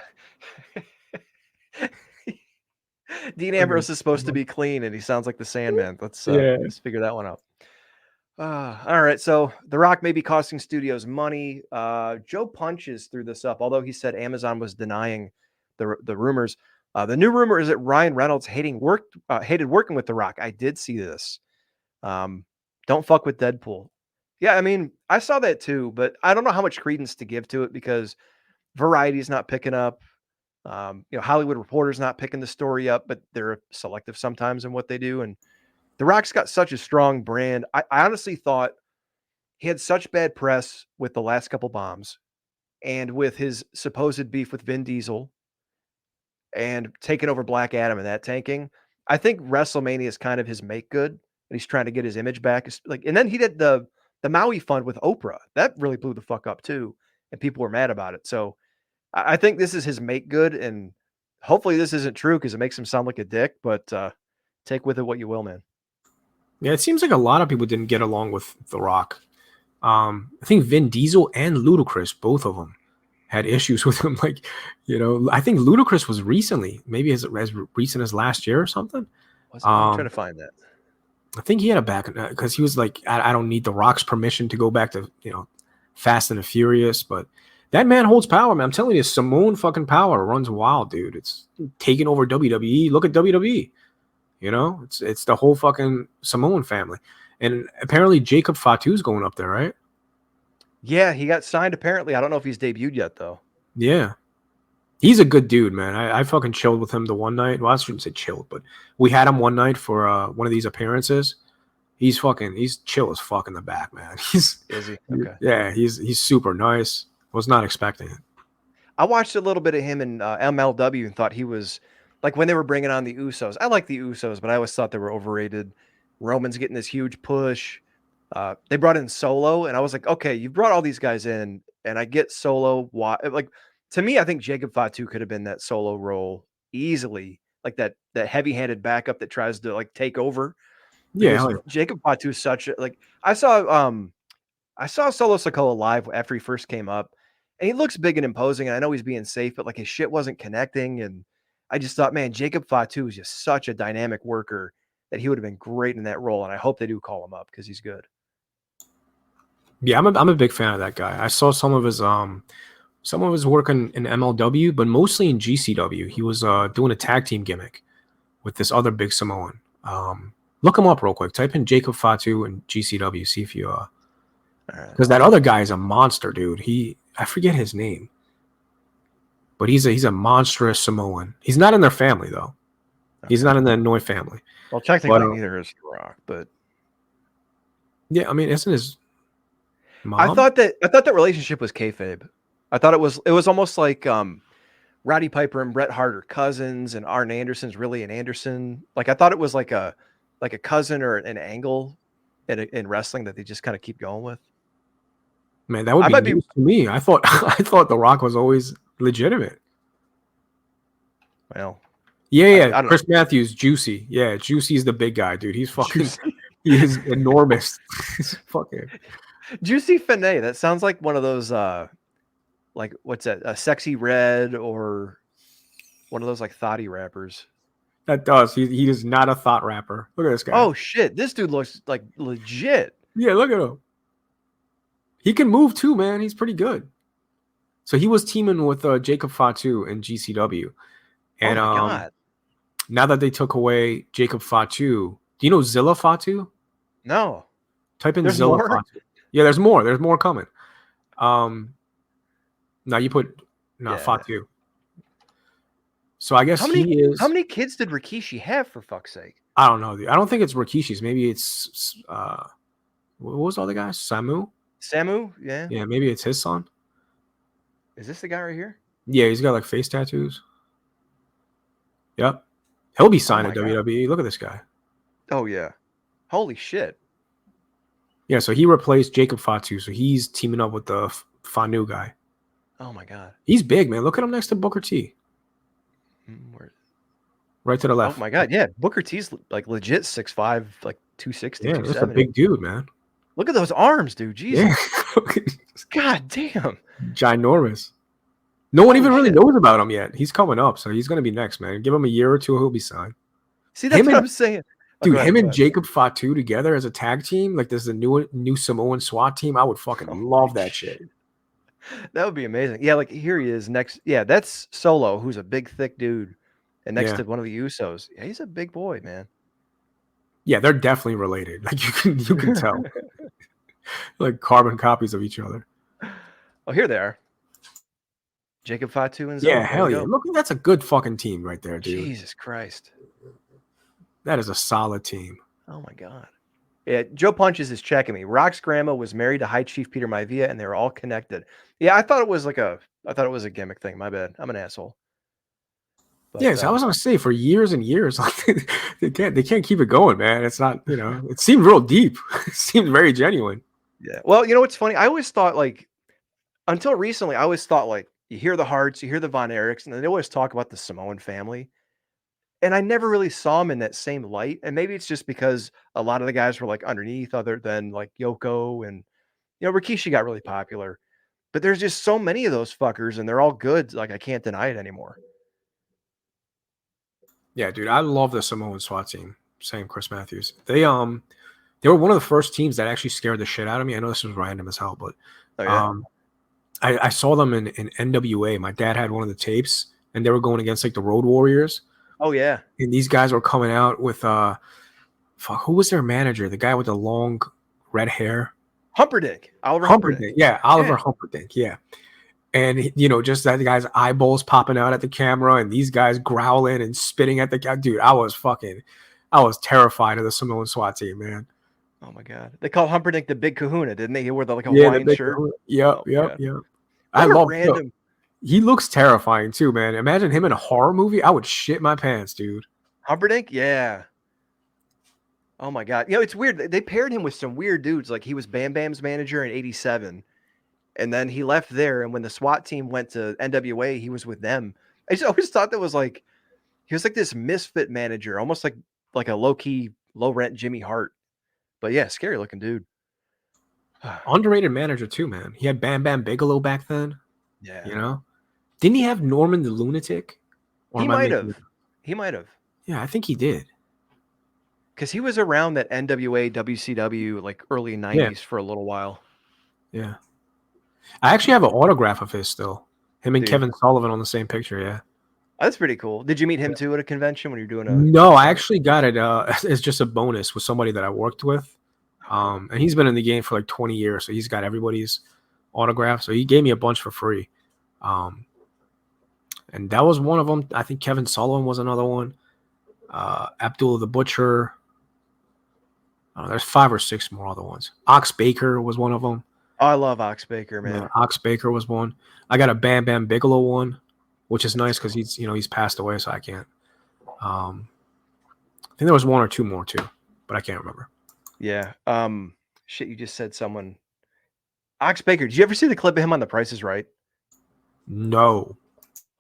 Dean Ambrose is supposed to be clean, and he sounds like the Sandman. Let's figure that one out. All right, so The Rock may be costing studios money. Joe Punches threw this up, although he said Amazon was denying the rumors. The new rumor is that Ryan Reynolds hated working with The Rock. I did see this. Don't fuck with Deadpool. Yeah, I mean, I saw that too, but I don't know how much credence to give to it because Variety's not picking up. Hollywood Reporter's not picking the story up, but they're selective sometimes in what they do. And The Rock's got such a strong brand. I honestly thought he had such bad press with the last couple bombs and with his supposed beef with Vin Diesel and taking over Black Adam and that tanking. I think WrestleMania is kind of his make good, and he's trying to get his image back. And then he did the Maui Fund with Oprah. That really blew the fuck up too, and people were mad about it. So I think this is his make good, and hopefully this isn't true because it makes him sound like a dick. But take with it what you will, man. Yeah, it seems like a lot of people didn't get along with The Rock. I think Vin Diesel and Ludacris, both of them, had issues with him. Like, I think Ludacris was recently, maybe as recent as last year or something. I'm trying to find that. I think he had a back because he was like, I don't need The Rock's permission to go back to, Fast and the Furious. But that man holds power, man. I'm telling you, Simone fucking power runs wild, dude. It's taking over WWE. Look at WWE. It's the whole fucking Samoan family. And apparently Jacob Fatu's going up there, right? Yeah, he got signed apparently. I don't know if he's debuted yet though. Yeah. He's a good dude, man. I fucking chilled with him the one night. Well, I shouldn't say chilled, but we had him one night for one of these appearances. He's chill as fuck in the back, man. Is he? Okay. Yeah, he's super nice. Was not expecting it. I watched a little bit of him in MLW and thought he was like when they were bringing on the Usos. I like the Usos, but I always thought they were overrated. Roman's getting this huge push. They brought in Solo, and I was like, okay, you brought all these guys in, and I get Solo. Why? Like to me, I think Jacob Fatu could have been that Solo role easily, like that heavy-handed backup that tries to like take over. Yeah, Because Jacob Fatu is such a like I saw Solo Sikoa live after he first came up, and he looks big and imposing. And I know he's being safe, but like his shit wasn't connecting. And I just thought, man, Jacob Fatu is just such a dynamic worker that he would have been great in that role. And I hope they do call him up because he's good. yeah, I'm a big fan of that guy. I saw some of his work in MLW, but mostly in GCW. He was doing a tag team gimmick with this other big Samoan. Look him up real quick. Type in Jacob Fatu and GCW. See if you because that other guy is a monster, dude. I forget his name, but he's a monstrous Samoan. He's not in their family though. Okay. He's not in the Hanoi family. Well, technically, neither is The Rock, but yeah, I mean, isn't his mom? I thought that relationship was kayfabe. I thought it was almost like Roddy Piper and Bret Hart are cousins, and Arn Anderson's really an Anderson. Like I thought it was like a cousin or an angle in wrestling that they just kind of keep going with. Man, that would be news to me. I thought The Rock was always legitimate. Well, yeah. Chris Matthews, Juicy. Yeah, Juicy's the big guy, dude. He's fucking. He is enormous. He's fucking. Juicy Finet. That sounds like one of those. Like what's that? A Sexy Red or one of those like thoughty rappers. That does. He is not a thought rapper. Look at this guy. Oh shit! This dude looks like legit. Yeah, look at him. He can move too, man. He's pretty good. So he was teaming with Jacob Fatu in GCW, and oh my God. Now that they took away Jacob Fatu, do you know Zilla Fatu? No. Type in Zilla Fatu. Yeah, there's more. There's more coming. Now you put Fatu. So I guess how many kids did Rikishi have, for fuck's sake? I don't know. I don't think it's Rikishi's. Maybe it's what was the other guy? Samu, yeah. Yeah, maybe it's his son. Is this the guy right here? Yeah, he's got like face tattoos. Yep. He'll be signed at WWE. Look at this guy. Oh yeah. Holy shit. Yeah, so he replaced Jacob Fatu, so he's teaming up with the Fanu guy. Oh my God. He's big, man. Look at him next to Booker T. Right to the left. Oh my God, yeah. Booker T's like legit 6'5", like 260. Yeah, that's a big dude, man. Look at those arms, dude. Jesus. Yeah. God damn. Ginormous. No one even really knows about him yet. He's coming up, so he's going to be next, man. Give him a year or two, he'll be signed. See, that's what I'm saying. Dude, him and Jacob Fatu together as a tag team, like there's a new Samoan SWAT team. I would fucking love that shit. That would be amazing. Yeah, like here he is next. Yeah, that's Solo, who's a big, thick dude. And next to one of the Usos. Yeah, he's a big boy, man. Yeah, they're definitely related. Like you can tell. Like carbon copies of each other. Oh, here they are. Jacob Fatu and Zoe. Yeah, hell yeah. Look, that's a good fucking team right there, dude. Jesus Christ. That is a solid team. Oh my God. Yeah, Joe Punches is checking me. Rock's grandma was married to High Chief Peter Maivia, and they were all connected. Yeah, I thought it was a gimmick thing. My bad. I'm an asshole. But, yes, I was gonna say for years and years, like they can't keep it going, man. It's not, it seemed real deep. It seemed very genuine. Yeah. Well, you know what's funny? I always thought until recently, you hear the Harts, you hear the Von Erichs, and they always talk about the Samoan family. And I never really saw them in that same light. And maybe it's just because a lot of the guys were like underneath, other than like Yoko and Rikishi got really popular. But there's just so many of those fuckers, and they're all good. Like, I can't deny it anymore. Yeah, dude, I love the Samoan SWAT team. Same, Chris Matthews. They were one of the first teams that actually scared the shit out of me. I know this was random as hell, but Oh yeah. um, I saw them in NWA. My dad had one of the tapes, and they were going against like the Road Warriors, Oh yeah. and these guys were coming out with fuck, who was their manager? The guy with the long red hair. Humperdinck. Oliver Humperdinck. Humperdinck, yeah, Oliver Yeah. Humperdinck, yeah. And you know, just that guy's eyeballs popping out at the camera, and these guys growling and spitting at the guy. Dude, I was terrified of the Samoan SWAT team, man. Oh my god. They called Humperdinck the Big Kahuna, didn't they? He wore like a Yeah, the Hawaiian big, shirt. yep, Oh my yep, god. yep. I What a love. random. He looks terrifying too, man. Imagine him in a horror movie. I would shit my pants, dude. Humperdinck? Yeah. Oh my god. You know, it's weird. They paired him with some weird dudes. Like, he was Bam Bam's manager in '87. And then he left there. And when the SWAT team went to NWA, he was with them. I just always thought that was like, he was like this misfit manager, almost like a low-key, low-rent Jimmy Hart. But yeah, scary looking dude. Underrated manager too, man. He had Bam Bam Bigelow back then. Yeah. You know, didn't he have Norman the Lunatic? Or He am I might making have. it? He might have. Yeah, I think he did. Because he was around that NWA, WCW, like early Yeah, 90s for a little while. yeah. I actually have an autograph of his still. Him and Do you? Kevin Sullivan on the same picture. Yeah. That's pretty cool. Did you meet him too at a convention when you're doing a No, comic I con? actually got it as just a bonus with somebody that I worked with. Oh, cool. And he's been in the game for like 20 years, so he's got everybody's autograph. So he gave me a bunch for free. And that was one of them. I think Kevin Sullivan was another one. Abdul the Butcher. There's 5 or 6 more other ones. Ox Baker was one of them. Oh, I love Ox Baker, man. Yeah, Ox Baker was one. I got a Bam Bam Bigelow one, which is nice because he's passed away, so I can't. I think there was 1 or 2 more too, but I can't remember. Yeah. Shit, you just said someone. Ox Baker. Did you ever see the clip of him on The Price is Right? No.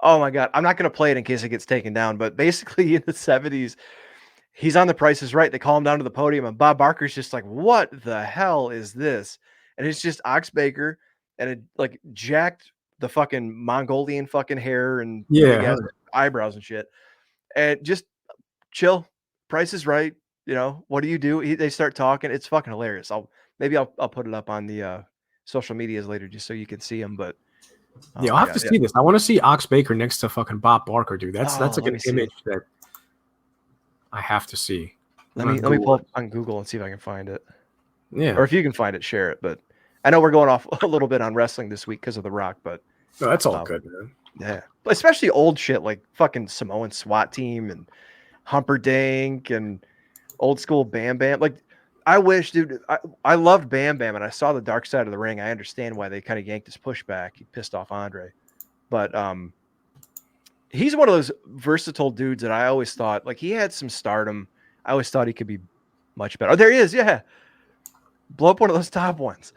Oh my god. I'm not gonna play it in case it gets taken down, but basically in the 70s, he's on The Price is Right. They call him down to the podium, and Bob Barker's just like, "What the hell is this?" And it's just Ox Baker and it like jacked the fucking Mongolian fucking hair and big Yeah. ass eyebrows and shit. And just chill. Price is Right. You know, what do you do? They start talking. It's fucking hilarious. I'll put it up on the social medias later just so you can see him. But oh Yeah, I'll my have to god, yeah. see this. I want to see Ox Baker next to fucking Bob Barker, dude. That's Oh, like let an me see. image that I have to see. Let I'm me gonna let me pull Google up on Google and see if I can find it. it. Yeah. Or if you can find it, share it. But I know we're going off a little bit on wrestling this week because of The Rock, but No, that's all um, good, man. yeah, especially old shit like fucking Samoan SWAT team and Humperdinck and old school Bam Bam. Like, I wish, dude, I loved Bam Bam and I saw the dark side of the ring. I understand why they kind of yanked his pushback. He pissed off Andre, but he's one of those versatile dudes that I always thought like he had some stardom. I always thought he could be much better. Oh, there he is. Yeah, blow up one of those top ones.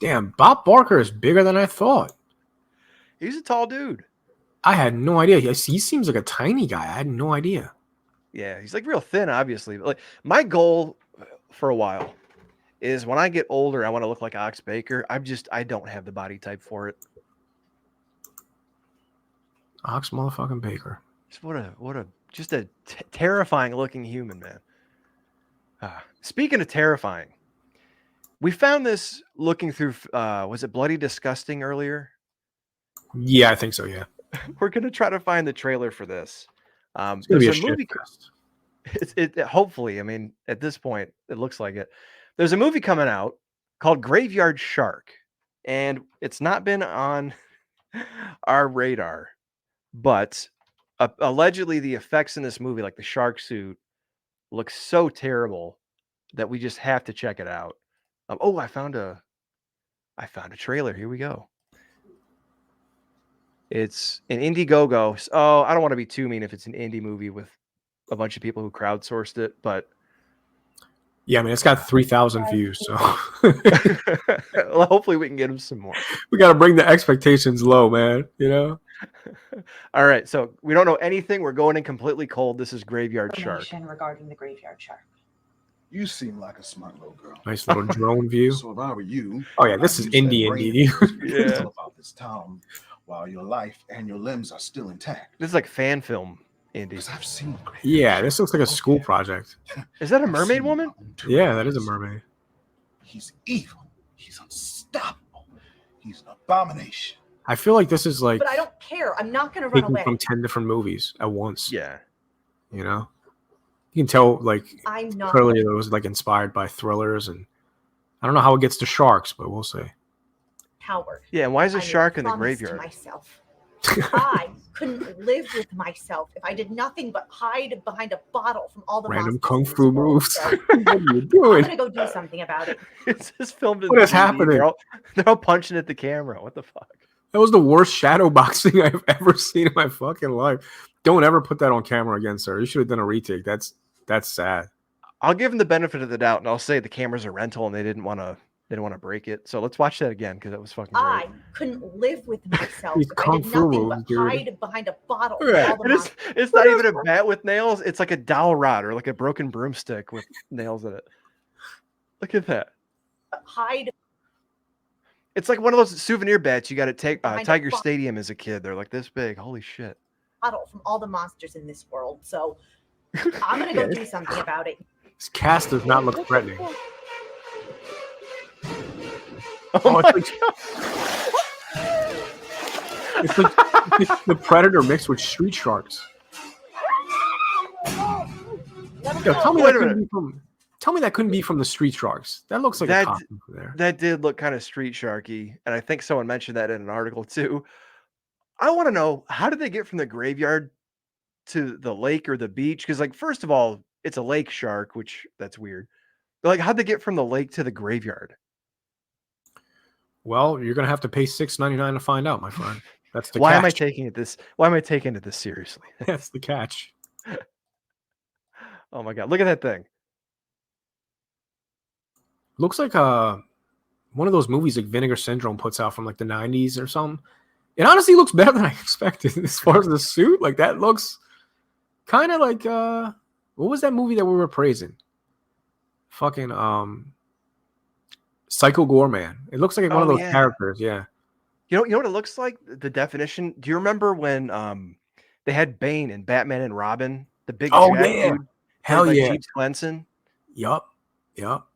Damn, Bob Barker is bigger than I thought. He's a tall dude. I had no idea. He seems like a tiny guy. I had no idea. Yeah, he's like real thin, obviously. But like my goal for a while is when I get older, I want to look like Ox Baker. I don't have the body type for it. Ox motherfucking Baker. Just just a terrifying looking human, man. Speaking of terrifying, we found this looking through. Was it Bloody Disgusting earlier? Yeah, I think so. Yeah, We're gonna try to find the trailer for this. it's gonna be There's a a shit movie. fest. Hopefully, I mean, at this point, it looks like it. There's a movie coming out called Graveyard Shark, and it's not been on our radar, but allegedly the effects in this movie, like the shark suit, look so terrible that we just have to check it out. Oh, I found a trailer. Here we go. It's an Indiegogo. Oh, I don't want to be too mean if it's an indie movie with a bunch of people who crowdsourced it, but Yeah, I mean, it's got 3,000 views, so well, hopefully we can get them some more. we got to bring the expectations low, man. You know. All right, so we don't know anything. We're going in completely cold. This is Graveyard Shark. Regarding the Graveyard Shark. You seem like a smart little girl. Nice little drone view. So if I were you, Oh yeah, this is I'd use that indie brain indie. of yours to Yeah. tell about this town while your life and your limbs are still intact. This is like fan film indie. Because I've seen great Yeah, this looks like a school project. Is that a I've mermaid seen woman? Yeah, that is a mermaid. He's evil. He's unstoppable. He's an abomination. I feel like this is like But I don't care. I'm not going to run taken away. from 10 different movies at once. Yeah. You know? You can tell like I'm not. clearly it was like inspired by thrillers, and I don't know how it gets to sharks, but we'll see. Howard. Yeah, and why is I a made shark in the promise to graveyard? myself. I couldn't live with myself if I did nothing but hide behind a bottle from all the Random monsters kung in this fu world. moves. So What are you I'm doing? gonna go do something about it. It's just filmed in What is 3D. happening? They're all punching at the camera. What the fuck? That was the worst shadow boxing I've ever seen in my fucking life. Don't ever put that on camera again, sir. You should have done a retake. That's sad. I'll give them the benefit of the doubt, and I'll say the camera's a rental, and they didn't want to break it. So let's watch that again because that was fucking great. I couldn't live with myself These if I kung did fu nothing moves, but dude. hide behind a bottle from Yeah, all the It is, monsters. it's not even a bat with nails. It's like a dowel rod or like a broken broomstick with nails in it. Look at that. Hide It's like one of those souvenir bats you got at Behind a Tiger bo- Stadium as a kid. They're like this big. Holy shit. bottle from all the monsters in this world. So I'm gonna go do something about it. This cast does not look threatening. Oh Oh, my it's like it's the Predator mixed with Street Sharks. Yo, tell me Wait that a couldn't minute. be from. Tell me that couldn't be from the Street Sharks. That looks like That- a costume for there. That did look kind of street sharky, and I think someone mentioned that in an article too. I want to know, how did they get from the graveyard to the lake or the beach? Because, like, first of all, it's a lake shark, which that's weird. But, like, how'd they get from the lake to the graveyard? Well, you're gonna have to pay $6.99 to find out, my friend. That's the Why am I catch. taking it this? Why am I taking it this seriously? That's the catch. Oh my god, look at that thing. Looks like one of those movies like Vinegar Syndrome puts out from like the 90s or something. It honestly looks better than I expected as far as the suit. Like that looks kind of like what was that movie that we were praising? Fucking Psycho Goreman. It looks like one of Oh, those yeah. characters, yeah. You know what it looks like? The definition. Do you remember when they had Bane and Batman and Robin, the big Oh, jack yeah. dude, Hell played by yeah. James Clemson? Yup.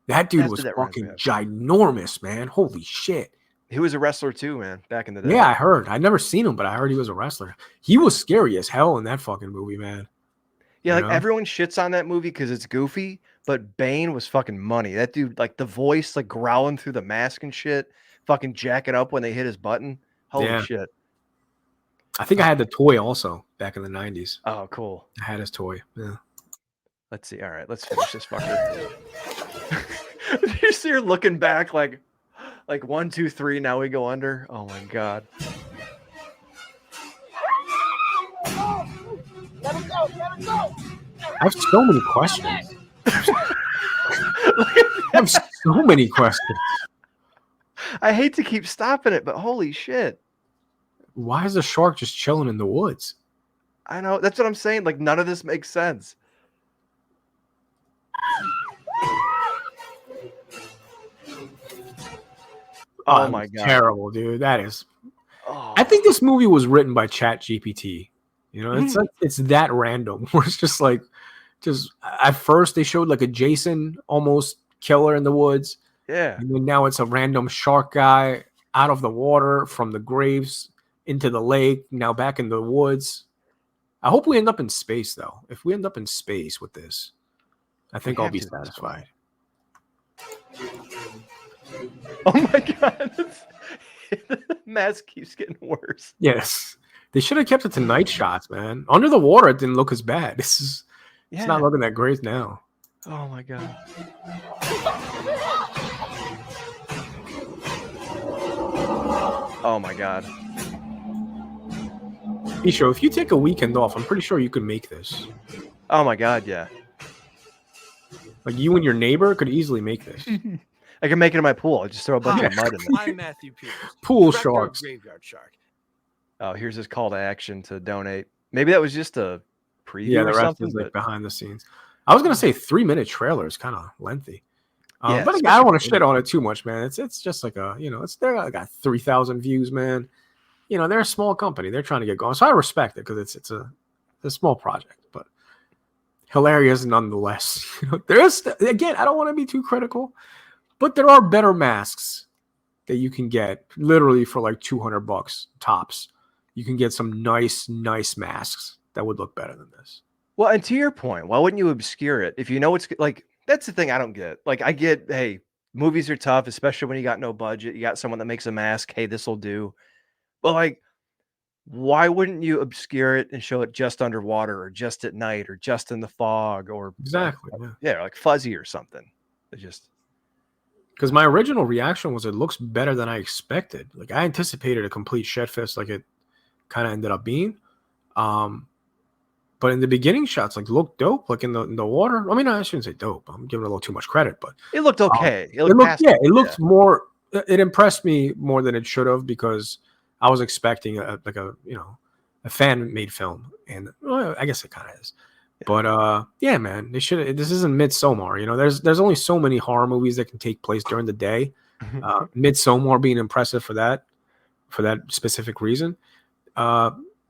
That dude That's was what that reminds me fucking ginormous, man. Holy shit. He was a wrestler too, man, back in the day. Yeah, I heard. I'd never seen him, but I heard he was a wrestler. He was scary as hell in that fucking movie, man. Yeah, You like know? everyone shits on that movie because it's goofy, but Bane was fucking money. That dude, like the voice, like growling through the mask and shit, fucking jacking up when they hit his button. Holy Yeah. shit. I think I had the toy also back in the 90s. Oh, cool. I had his toy. Yeah. Let's see. All right, let's finish this fucker. You see her looking back like 1, 2, 3. Now we go under. Oh my god. I have so many questions. I have so many questions. I hate to keep stopping it, but holy shit. Why is the shark just chilling in the woods? I know. That's what I'm saying. Like none of this makes sense. Oh my god. Terrible, dude. That is. Oh. I think this movie was written by Chat GPT. You know, it's like it's that random. Where it's just like, at first they showed like a Jason almost killer in the woods, Yeah. and then now it's a random shark guy out of the water from the graves into the lake. Now back in the woods. I hope we end up in space though. If we end up in space with this, I think We I'll have be to at this point. satisfied. Oh my god. The mask keeps getting worse. Yes. They should have kept it to night shots, man. Under the water, it didn't look as bad. It's not looking that great now. Oh my god. Oh my god. Isho, if you take a weekend off, I'm pretty sure you could make this. Oh my god, yeah. Like you and your neighbor could easily make this. I can make it in my pool. I just throw a bunch Hi. of mud in it. I'm Matthew Peters, Pool director of sharks. Graveyard Shark. Oh, here's his call to action to donate. Maybe that was just a preview Yeah, or the rest something. is like But, behind the scenes. I was gonna say 3-minute trailer is kind of lengthy. Yeah, But again, I don't want to especially shit on it too much, man. It's just like a, it's they're got 3,000 views, man. They're a small company. They're trying to get going, so I respect it because it's a small project, but hilarious nonetheless. There is, again, I don't want to be too critical, but there are better masks that you can get literally for like $200 tops. You can get some nice masks that would look better than this. Well, and to your point, why wouldn't you obscure it if you know it's like that's the thing I don't get. Like I get, hey, movies are tough, especially when you got no budget. You got someone that makes a mask. Hey, this will do. But like, why wouldn't you obscure it and show it just underwater or just at night or just in the fog or Exactly. yeah, like fuzzy or something? It just because my original reaction was it looks better than I expected. Like I anticipated a complete shed fest, like it kind of ended up being. But in the beginning shots, like look dope, like in the water. I mean, I shouldn't say dope. I'm giving it a little too much credit, but it looked okay. It looked more. It impressed me more than it should have because I was expecting a fan made film, and well, I guess it kind of is. Yeah. But yeah, man, they should. This isn't Midsommar. There's only so many horror movies that can take place during the day. Midsommar being impressive for that specific reason.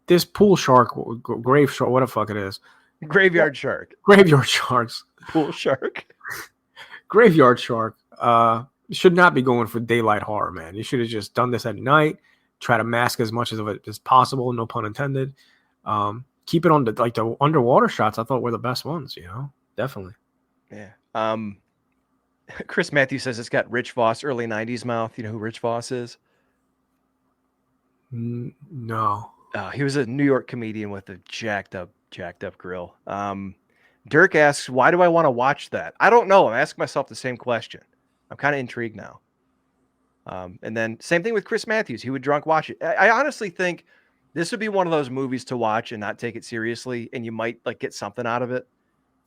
This pool shark, grave shark, what the fuck it is. Graveyard shark. Graveyard sharks. Pool shark. Graveyard shark should not be going for daylight horror, man. You should have just done this at night. Try to mask as much of it as possible, no pun intended. Keep it on the underwater shots. I thought were the best ones, definitely. Yeah. Chris Matthews says it's got Rich Voss early 90s mouth. You know who Rich Voss is? No. He was a New York comedian with a jacked up grill. Dirk asks, why do I want to watch that? I don't know. I'm asking myself the same question. I'm kind of intrigued now. And then same thing with Chris Matthews. He would drunk watch it. I honestly think this would be one of those movies to watch and not take it seriously, and you might like get something out of it.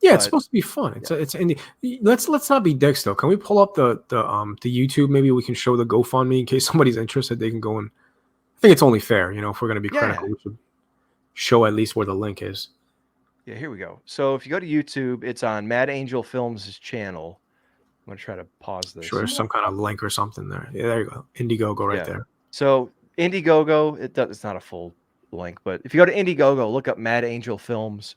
Yeah, it's supposed to be fun. It's indie. Let's not be dicks though. Can we pull up the YouTube? Maybe we can show the GoFundMe in case somebody's interested. They can go and. I think it's only fair, if we're going to be critical, we should show at least where the link is. Yeah, here we go. So if you go to YouTube, it's on Mad Angel Films' channel. I'm going to try to pause this. Sure, there's some kind of link or something there. Yeah, there you go. Indiegogo right there. So Indiegogo, it's not a full link, but if you go to Indiegogo, look up Mad Angel Films.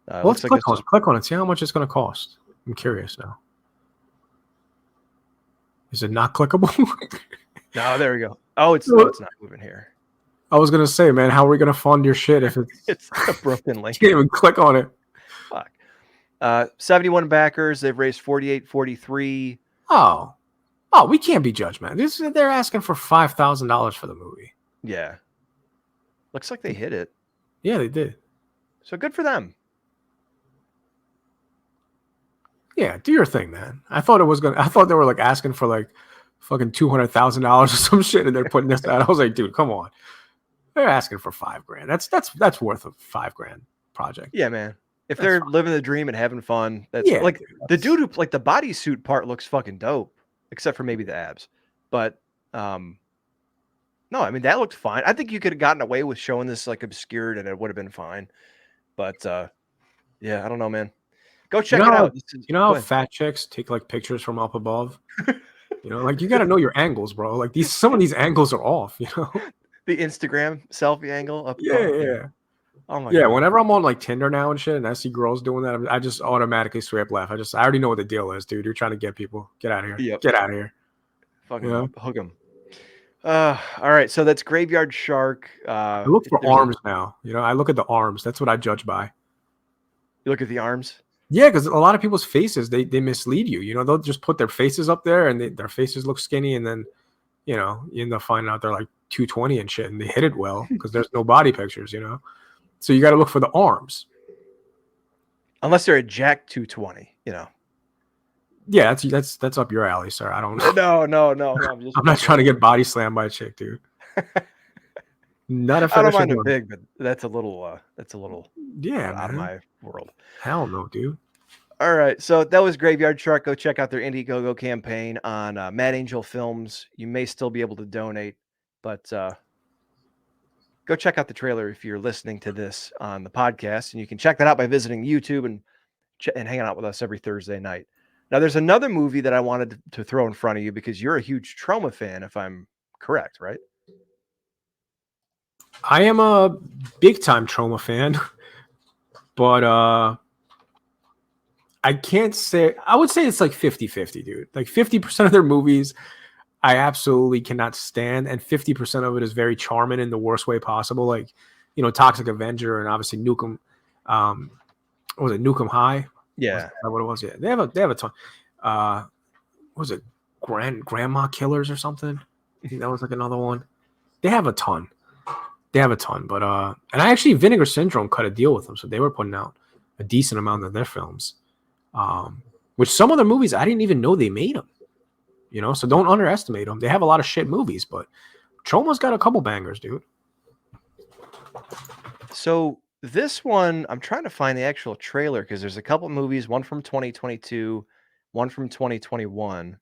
Let's click on it. See how much it's going to cost. I'm curious now. Is it not clickable? No, there we go. Oh, it's not moving here. I was gonna say, man, how are we gonna fund your shit if it's a broken link? You can't even click on it. Fuck. 71 backers. They've raised 48.43. Oh, we can't be judgmental. They're asking for $5,000 for the movie. Yeah. Looks like they hit it. Yeah, they did. So good for them. Yeah, do your thing, man. I thought they were like asking for like fucking $200,000 or some shit, and they're putting this out. I was like, dude, come on. They're asking for $5,000. That's worth a $5,000 project. Yeah, man. If they're living the dream and having fun, that's like the dude who like the bodysuit part looks fucking dope, except for maybe the abs. But no, I mean that looked fine. I think you could have gotten away with showing this like obscured, and it would have been fine. But yeah, I don't know, man. Go check it out. You know how fat chicks take like pictures from up above? Like you got to know your angles, bro. Like some of these angles are off. The Instagram selfie angle up. Yeah. Oh my God. Whenever I'm on like Tinder now and shit, and I see girls doing that, I just automatically swipe left. I already know what the deal is, dude. You're trying to get people. Get out of here. Yep. Get out of here. Fucking hook them. All right, so that's Graveyard Shark. I look for arms now. I look at the arms. That's what I judge by. You look at the arms. Yeah, because a lot of people's faces they mislead you. They'll just put their faces up there, and their faces look skinny, and then you end up finding out they're like 220 and shit, and they hit it well because there's no body pictures. So you got to look for the arms. Unless they're a Jack 220, Yeah, that's up your alley, sir. I don't know. No. I'm not trying to get body slammed by a chick, dude. Not if I don't mind them big, but that's a little out of my world. Hell no, dude. All right, so that was Graveyard Shark. Go check out their Indiegogo campaign on Mad Angel Films. You may still be able to donate, but go check out the trailer if you're listening to this on the podcast, and you can check that out by visiting YouTube and and hanging out with us every Thursday night. Now, there's another movie that I wanted to throw in front of you because you're a huge Troma fan, if I'm correct, right? I am a big time Troma fan, but I can't say, I would say it's like 50-50, dude. Like 50% of their movies I absolutely cannot stand, and 50% of it is very charming in the worst way possible. Like, Toxic Avenger and obviously Nukem. What was it, Nukem High? Yeah. Was that what it was? Yeah, they have a ton. What was it, Grandma Killers or something? I think that was like another one. They have a ton. But and I actually, Vinegar Syndrome cut a deal with them, so they were putting out a decent amount of their films. Which some of the movies I didn't even know they made them. So don't underestimate them. They have a lot of shit movies, but Troma's got a couple bangers, dude. So this one, I'm trying to find the actual trailer because there's a couple movies, one from 2022, one from 2021.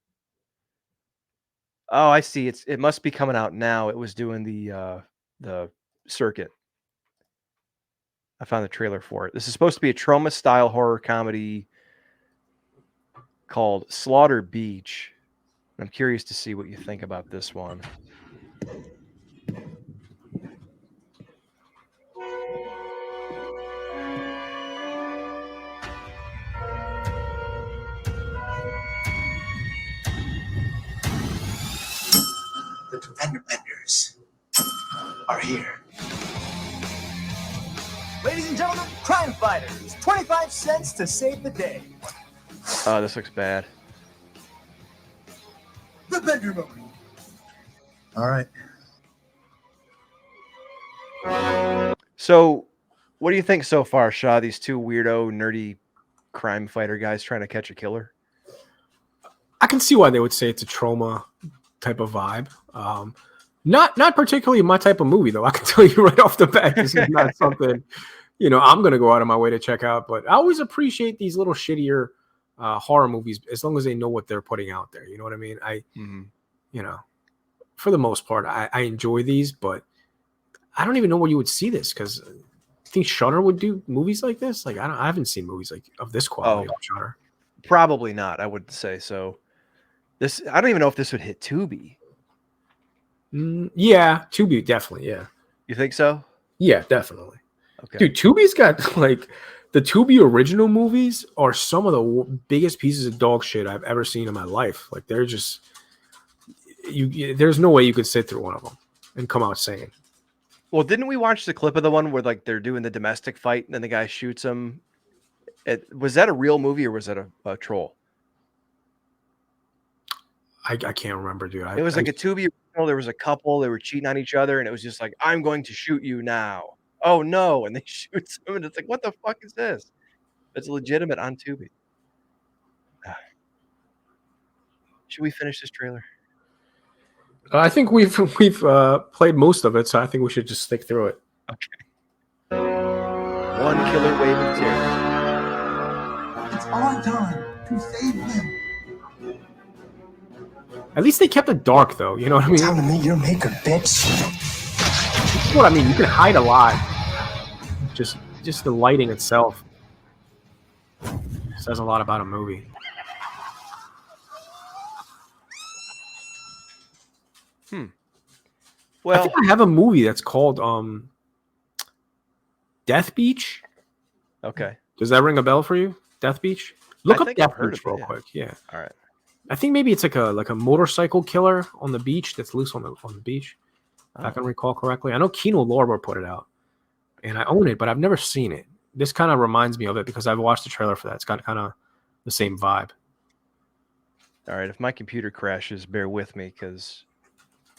Oh, I see. It must be coming out now. It was doing the circuit. I found the trailer for it. This is supposed to be a Troma style horror comedy called Slaughter Beach. I'm curious to see what you think about this one. The fender benders are here. Ladies and gentlemen, crime fighters, 25 cents to save the day. Oh, this looks bad. The Bender movie. All right. So, what do you think so far, Shah? These two weirdo, nerdy crime fighter guys trying to catch a killer? I can see why they would say it's a Troma type of vibe. Not particularly my type of movie, though. I can tell you right off the bat, this is not something I'm going to go out of my way to check out. But I always appreciate these little shittier horror movies as long as they know what they're putting out there. You know what I mean? For the most part, I enjoy these, but I don't even know where you would see this because I think Shudder would do movies like this. Like I haven't seen movies like of this quality on Shudder. Probably not. I would say so. I don't even know if this would hit Tubi. Yeah, Tubi definitely. Yeah, you think so? Yeah, definitely. Okay, dude, Tubi's got like the Tubi original movies are some of the biggest pieces of dog shit I've ever seen in my life. Like they're just there's no way you could sit through one of them and come out sane. Well, didn't we watch the clip of the one where like they're doing the domestic fight and then the guy shoots him? Was that a real movie or was that a troll? I can't remember, dude. It was like a Tubi original. There was a couple. They were cheating on each other, and it was just like, "I'm going to shoot you now." Oh no! And they shoot him, and it's like, "What the fuck is this?" It's legitimate on Tubi. Should we finish this trailer? I think we've played most of it, so I think we should just stick through it. Okay. One killer wave of terror. It's our time to save him. At least they kept it dark, though. You know what I mean? Time to meet your maker, bitch. That's what I mean. You can hide a lot. Just the lighting itself says a lot about a movie. Well, I think I have a movie that's called Death Beach. Okay. Does that ring a bell for you? Death Beach? Look up Death Beach real quick. Yeah. All right. I think maybe it's like a motorcycle killer on the beach that's loose on the beach. If I can recall correctly. I know Kino Lorber put it out, and I own it, but I've never seen it. This kind of reminds me of it because I've watched the trailer for that. It's got kind of the same vibe. All right. If my computer crashes, bear with me because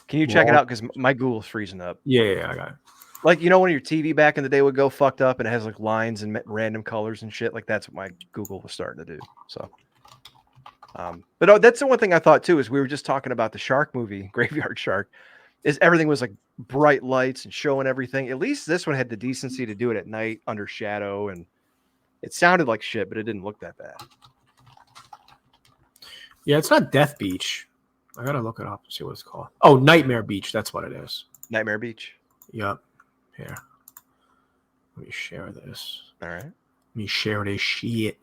can you check it out? Because my Google's freezing up. Yeah, I got it. Like, when your TV back in the day would go fucked up and it has like lines and random colors and shit, like that's what my Google was starting to do. So, but that's the one thing I thought too, is we were just talking about the shark movie, Graveyard Shark, is everything was like bright lights and showing everything. At least this one had the decency to do it at night under shadow, and it sounded like shit, but it didn't look that bad. Yeah, it's not Death Beach. I gotta look it up and see what it's called. Oh, Nightmare Beach. That's what it is. Nightmare Beach. Yep. Here. Let me share this. All right. Let me share this shit.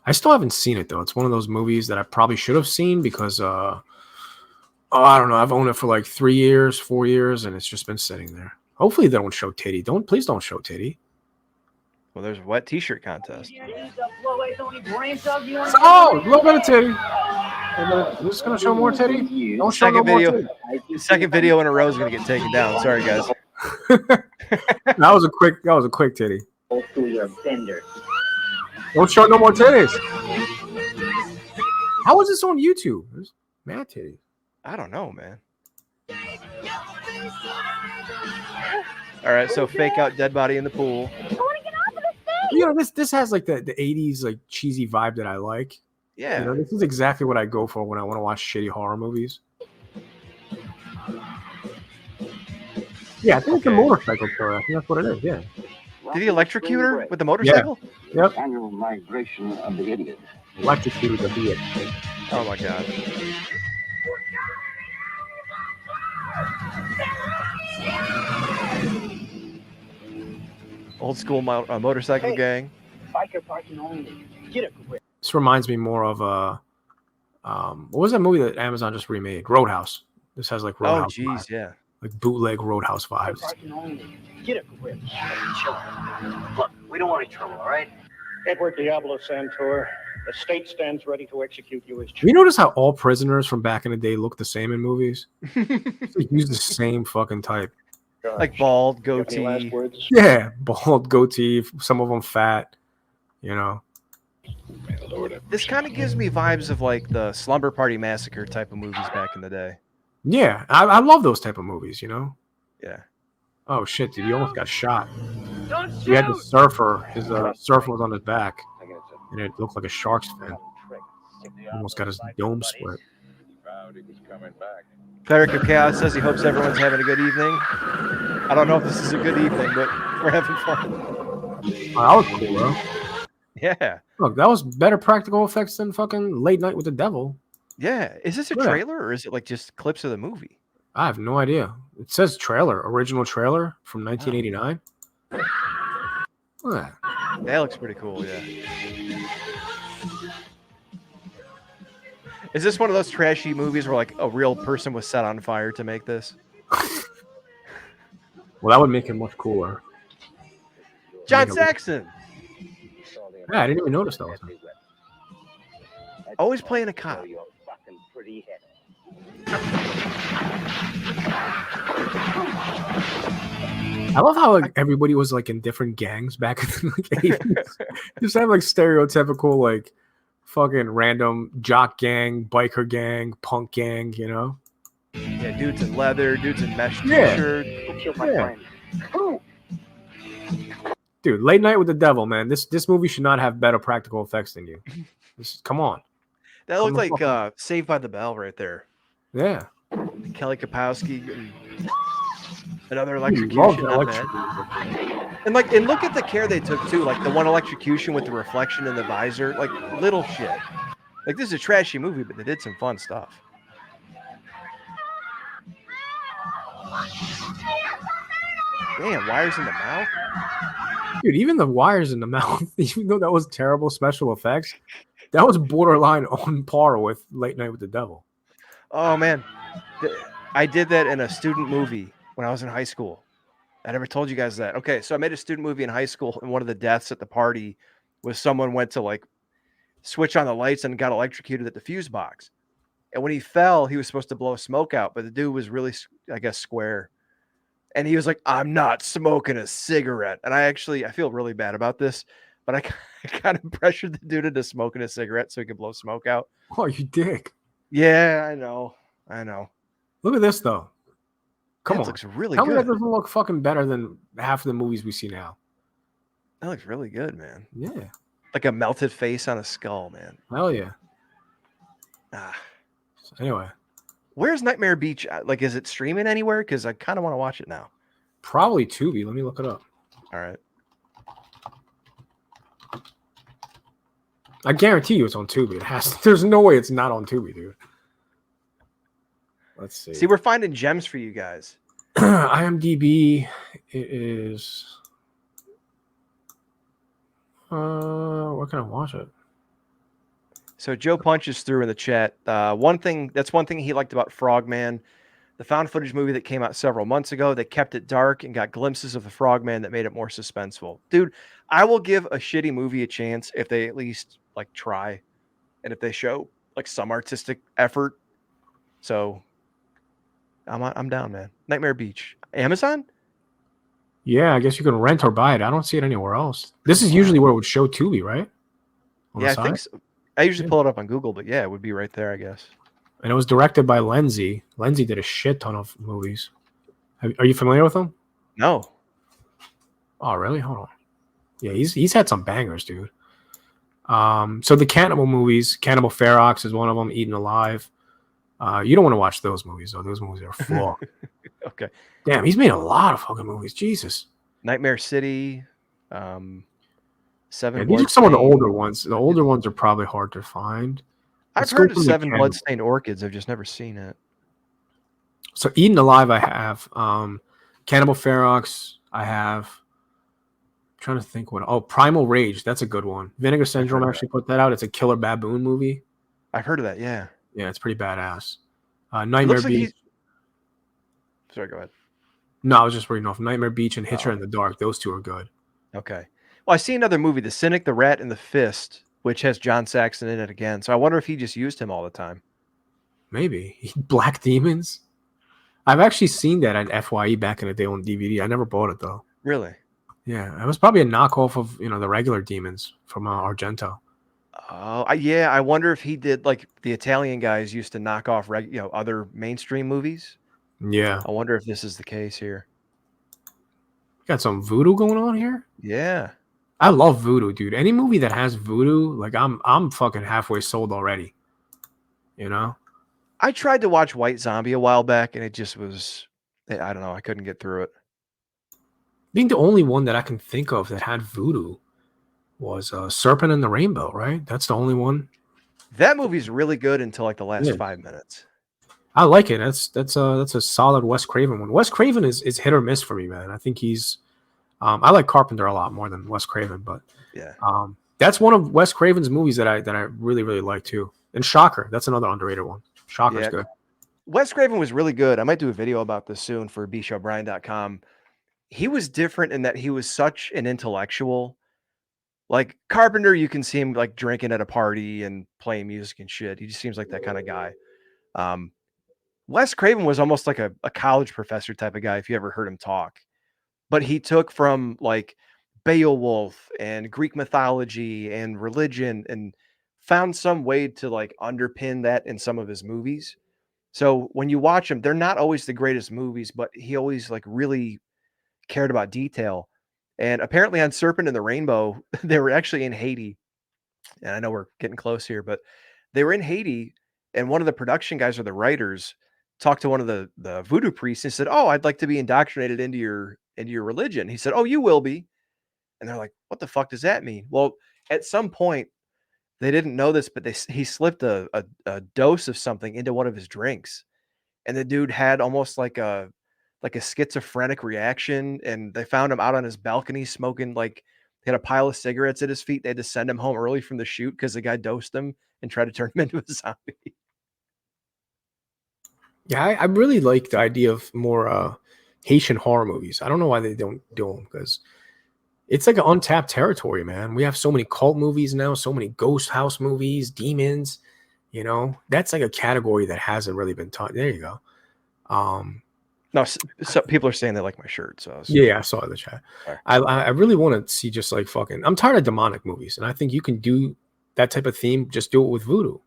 I still haven't seen it though. It's one of those movies that I probably should have seen because I don't know. I've owned it for like 3 years, 4 years, and it's just been sitting there. Hopefully they don't show titty. Please don't show titty. Well, there's a wet T-shirt contest. Oh, a little bit of titty. We're just gonna show more titty. Don't show no more titty. Second video in a row is gonna get taken down. Sorry, guys. That was a quick titty. Don't show no more titties. How is this on YouTube? There's mad titty. I don't know, man. All right, so fake out dead body in the pool. You know, this has like the 80s like cheesy vibe that I like. Yeah. You know, this is exactly what I go for when I want to watch shitty horror movies. Yeah, I think it's a motorcycle killer. I think that's what it is. Yeah. Did he electrocute her with the motorcycle? Yeah. Yep. Annual migration of the idiot. Electrocuted the idiot. Oh my god. Old school motorcycle gang. Biker parking only. Get a grip. This reminds me more of what was that movie that Amazon just remade? Roadhouse. This has like Oh, Roadhouse. jeez, vibes. yeah. Like bootleg Roadhouse vibes. Parking only. Get a grip. Chill. Look, we don't want any trouble, all right? Edward Diablo Santor. The state stands ready to execute you as chief. You notice how all prisoners from back in the day look the same in movies? They use the same fucking type. Like bald, You have any last goatee. words? Yeah, bald goatee, some of them fat, you know. This kind of gives me vibes of like the Slumber Party Massacre type of movies back in the day. Yeah, I love those type of movies, you know. Yeah. Oh shit, dude, he almost got shot. He had the surfer, his surfer was on his back, and it looked like a shark's fin. Almost got his dome split. Cleric of Chaos says he hopes everyone's having a good evening. I don't know if this is a good evening, but we're having fun. Oh, that was cool, though. Yeah. Look, that was better practical effects than fucking Late Night with the Devil. Yeah. Is this a Yeah. trailer or is it like just clips of the movie? I have no idea. It says trailer, original trailer from 1989. Look at that. That looks pretty cool, yeah. Is this one of those trashy movies where like a real person was set on fire to make this? Well, that would make it much cooler. John Make it- Saxon, Yeah, I didn't even notice that. Was him. always playing a cop. I love how like everybody was like in different gangs back in the like, 80s. Just have like stereotypical like fucking random jock gang, biker gang, punk gang, you know? Yeah, dudes in leather, dudes in mesh Yeah. t-shirt. Yeah. Dude, Late Night with the Devil, man. This movie should not have better practical effects than you. Come on. That looked like Saved by the Bell right there. Yeah. Kelly Kapowski and another Love electrocution. the Not bad. And look at the care they took too. Like the one electrocution with the reflection in the visor, like little shit. Like this is a trashy movie, but they did some fun stuff. Damn, wires in the mouth. Dude, even the wires in the mouth, even though that was terrible special effects, that was borderline on par with Late Night with the Devil. Oh man, I did that in a student movie when I was in high school. I never told you guys that. Okay, so I made a student movie in high school, and one of the deaths at the party was someone went to like switch on the lights and got electrocuted at the fuse box. And when he fell, he was supposed to blow smoke out, but the dude was really, I guess, square. And he was like, "I'm not smoking a cigarette." And I feel really bad about this, but I kind of pressured the dude into smoking a cigarette so he could blow smoke out. Oh, you dick. Yeah, I know. Look at this, though. Come That on. looks really Tell me that good. doesn't look fucking better than half of the movies we see now. That looks really good, man. Yeah. Like a melted face on a skull, man. Hell yeah. Ah. Anyway, Where's Nightmare Beach? Like, is it streaming anywhere? Because I kind of want to watch it now. probably Tubi. Let me look it up. All right. I guarantee you it's on Tubi. It has. There's no way it's not on Tubi, dude. Let's see. See, we're finding gems for you guys. IMDb. It is. Where can I watch it? So Joe punches through in the chat. One thing he liked about Frogman, the found footage movie that came out several months ago. They kept it dark and got glimpses of the Frogman that made it more suspenseful. Dude, I will give a shitty movie a chance if they at least like try, and if they show like some artistic effort. So I'm down, man. Nightmare Beach, Amazon. Yeah, I guess you can rent or buy it. I don't see it anywhere else. This is usually where it would show Tubi, right? On Yeah, the I side? think so. I usually Yeah. pull it up on Google, but yeah, it would be right there, I guess. And it was directed by Lenzi. Lenzi did a shit ton of movies. Are you familiar with him? No. Oh, really? Hold on. Yeah, he's had some bangers, dude. So the cannibal movies, Cannibal Ferox is one of them. Eaten Alive. You don't want to watch those movies though. Those movies are full. Okay. Damn, he's made a lot of fucking movies. Jesus. Nightmare City. Seven. Yeah, these are some of the Bloodstained. older ones. The older ones are probably hard to find. I've Let's go heard of through the Seven cannibal. Bloodstained Orchids. I've just never seen it. So Eaten Alive, I have. Cannibal Ferox, I have. I'm trying to think what. Oh, Primal Rage, that's a good one. Vinegar Syndrome actually put that out. It's a killer baboon movie. I've heard of that. Yeah. Yeah, it's pretty badass. It Nightmare looks like Beach. Sorry, go ahead. No, I was just reading off Nightmare Beach and Hitcher in the Dark. Those two are good. Okay. Well, I see another movie, The Cynic, the Rat, and the Fist, which has John Saxon in it again. So I wonder if he just used him all the time. Maybe Black Demons. I've actually seen that at FYE back in the day on DVD. I never bought it though. Really? Yeah, it was probably a knockoff of the regular Demons from Argento. Oh, yeah. I wonder if he did like the Italian guys used to knock off other mainstream movies. Yeah, I wonder if this is the case here. got some voodoo going on here. Yeah. I love voodoo, dude. Any movie that has voodoo, like I'm fucking halfway sold already. You know? I tried to watch White Zombie a while back, and it just was, I don't know. I couldn't get through it. I think the only one that I can think of that had voodoo was Serpent and the Rainbow, right? That's the only one. That movie's really good until like the last 5 minutes. I like it. That's a solid Wes Craven one. Wes Craven is hit or miss for me, man. I think he's I like Carpenter a lot more than Wes Craven, but yeah. That's one of Wes Craven's movies that I really, really like too. And Shocker, that's another underrated one. Shocker's good. Wes Craven was really good. I might do a video about this soon for bshobrian.com. He was different in that he was such an intellectual. Like Carpenter, you can see him like drinking at a party and playing music and shit. He just seems like that kind of guy. Wes Craven was almost like a college professor type of guy, if you ever heard him talk. But he took from like Beowulf and Greek mythology and religion and found some way to like underpin that in some of his movies. So when you watch them, they're not always the greatest movies, but he always like really cared about detail. And apparently on Serpent and the Rainbow, they were actually in Haiti. And I know we're getting close here, but they were in Haiti, and one of the production guys or the writers talked to one of the voodoo priests and said, "Oh, I'd like to be indoctrinated into your religion." He said, "Oh, you will be." And they're like, "What the fuck does that mean?" Well, at some point, they didn't know this, but he slipped a dose of something into one of his drinks, and the dude had almost like a schizophrenic reaction, and they found him out on his balcony smoking like he had a pile of cigarettes at his feet. They had to send him home early from the shoot because the guy dosed him and tried to turn him into a zombie. Yeah, I really like the idea of more Haitian horror movies. I don't know why they don't do them, because it's like an untapped territory, man. We have so many cult movies now, so many ghost house movies, demons. That's like a category that hasn't really been taught. There you go. No, so people are saying they like my shirt. So yeah, I saw it in the chat. Right. I really want to see just like fucking. I'm tired of demonic movies, and I think you can do that type of theme. Just do it with voodoo.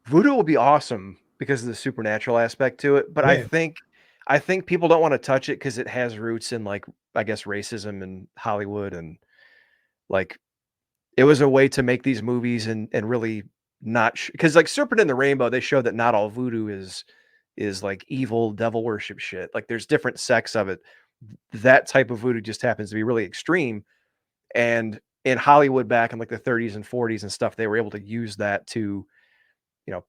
Voodoo will be awesome because of the supernatural aspect to it. But Yeah. I think people don't want to touch it because it has roots in like, I guess, racism in Hollywood, and like it was a way to make these movies and really not because like Serpent and the Rainbow, they show that not all voodoo is like evil devil worship shit. Like there's different sects of it. That type of voodoo just happens to be really extreme. And in Hollywood back in like the 30s and 40s and stuff, they were able to use that to,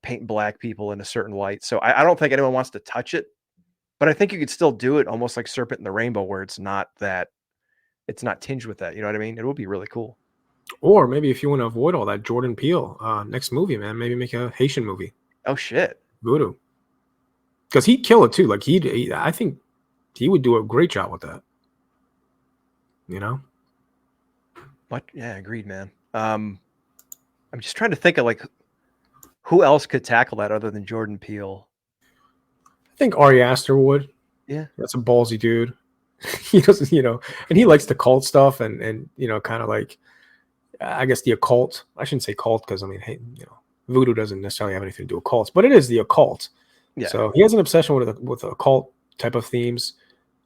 paint black people in a certain light. So I don't think anyone wants to touch it, but I think you could still do it almost like Serpent and the Rainbow, where it's not tinged with that. You know what I mean? It would be really cool. Or maybe if you want to avoid all that, Jordan Peele, next movie, man, maybe make a Haitian movie, Oh shit. Voodoo, because he'd kill it too. Like I think he would do a great job with that. You know, What? Yeah, agreed, man. I'm just trying to think of like who else could tackle that other than Jordan Peele. I think Ari Aster would. Yeah. That's a ballsy dude. He doesn't, and he likes the cult stuff and kind of like, I guess the occult. I shouldn't say cult because I mean, hey, voodoo doesn't necessarily have anything to do with cults, but it is the occult. Yeah. So he has an obsession with occult type of themes.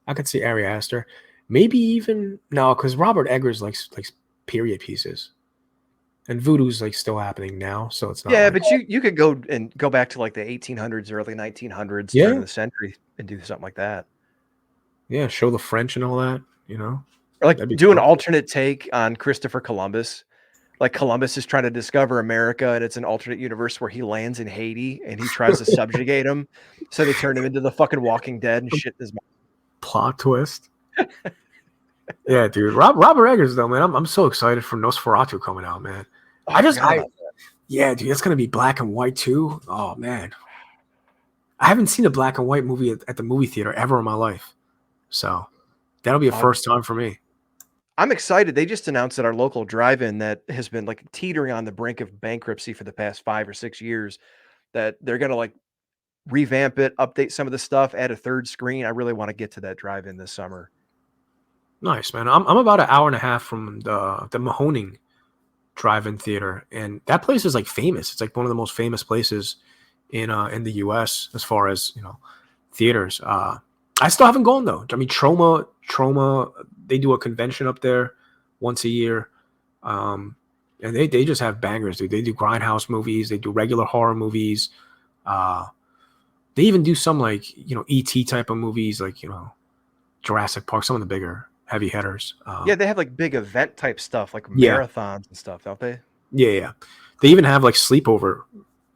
I could see Ari Aster, maybe even no, because Robert Eggers likes period pieces, and voodoo's like still happening now, so it's not. Yeah, like, but you could go back to like the 1800s, early 1900s, Yeah. turn of the century, and do something like that. yeah, show the French and all that, Or like That'd be do an cool. alternate take on Christopher Columbus. Like Columbus is trying to discover America, and it's an alternate universe where he lands in Haiti and he tries to subjugate him. So they turn him into the fucking Walking Dead and shit in his mouth. Plot twist. Yeah, dude. Robert Eggers though, man. I'm so excited for Nosferatu coming out, man. Yeah, dude, it's gonna be black and white too. Oh man. I haven't seen a black and white movie at the movie theater ever in my life. So that'll be a first time for me. I'm excited. They just announced at our local drive-in that has been like teetering on the brink of bankruptcy for the past 5 or 6 years, that they're gonna like revamp it, update some of the stuff, add a third screen. I really want to get to that drive-in this summer. Nice, man. I'm about an hour and a half from the Mahoning drive-in theater, and that place is like famous. It's like one of the most famous places in the US as far as theaters. I still haven't gone though. I mean, Troma, they do a convention up there once a year, and they just have bangers, dude. They do grindhouse movies, they do regular horror movies. They even do some like ET type of movies, like Jurassic Park, some of the bigger heavy hitters. Yeah, they have like big event type stuff, like Yeah. marathons and stuff, don't they? Yeah. They even have like sleepover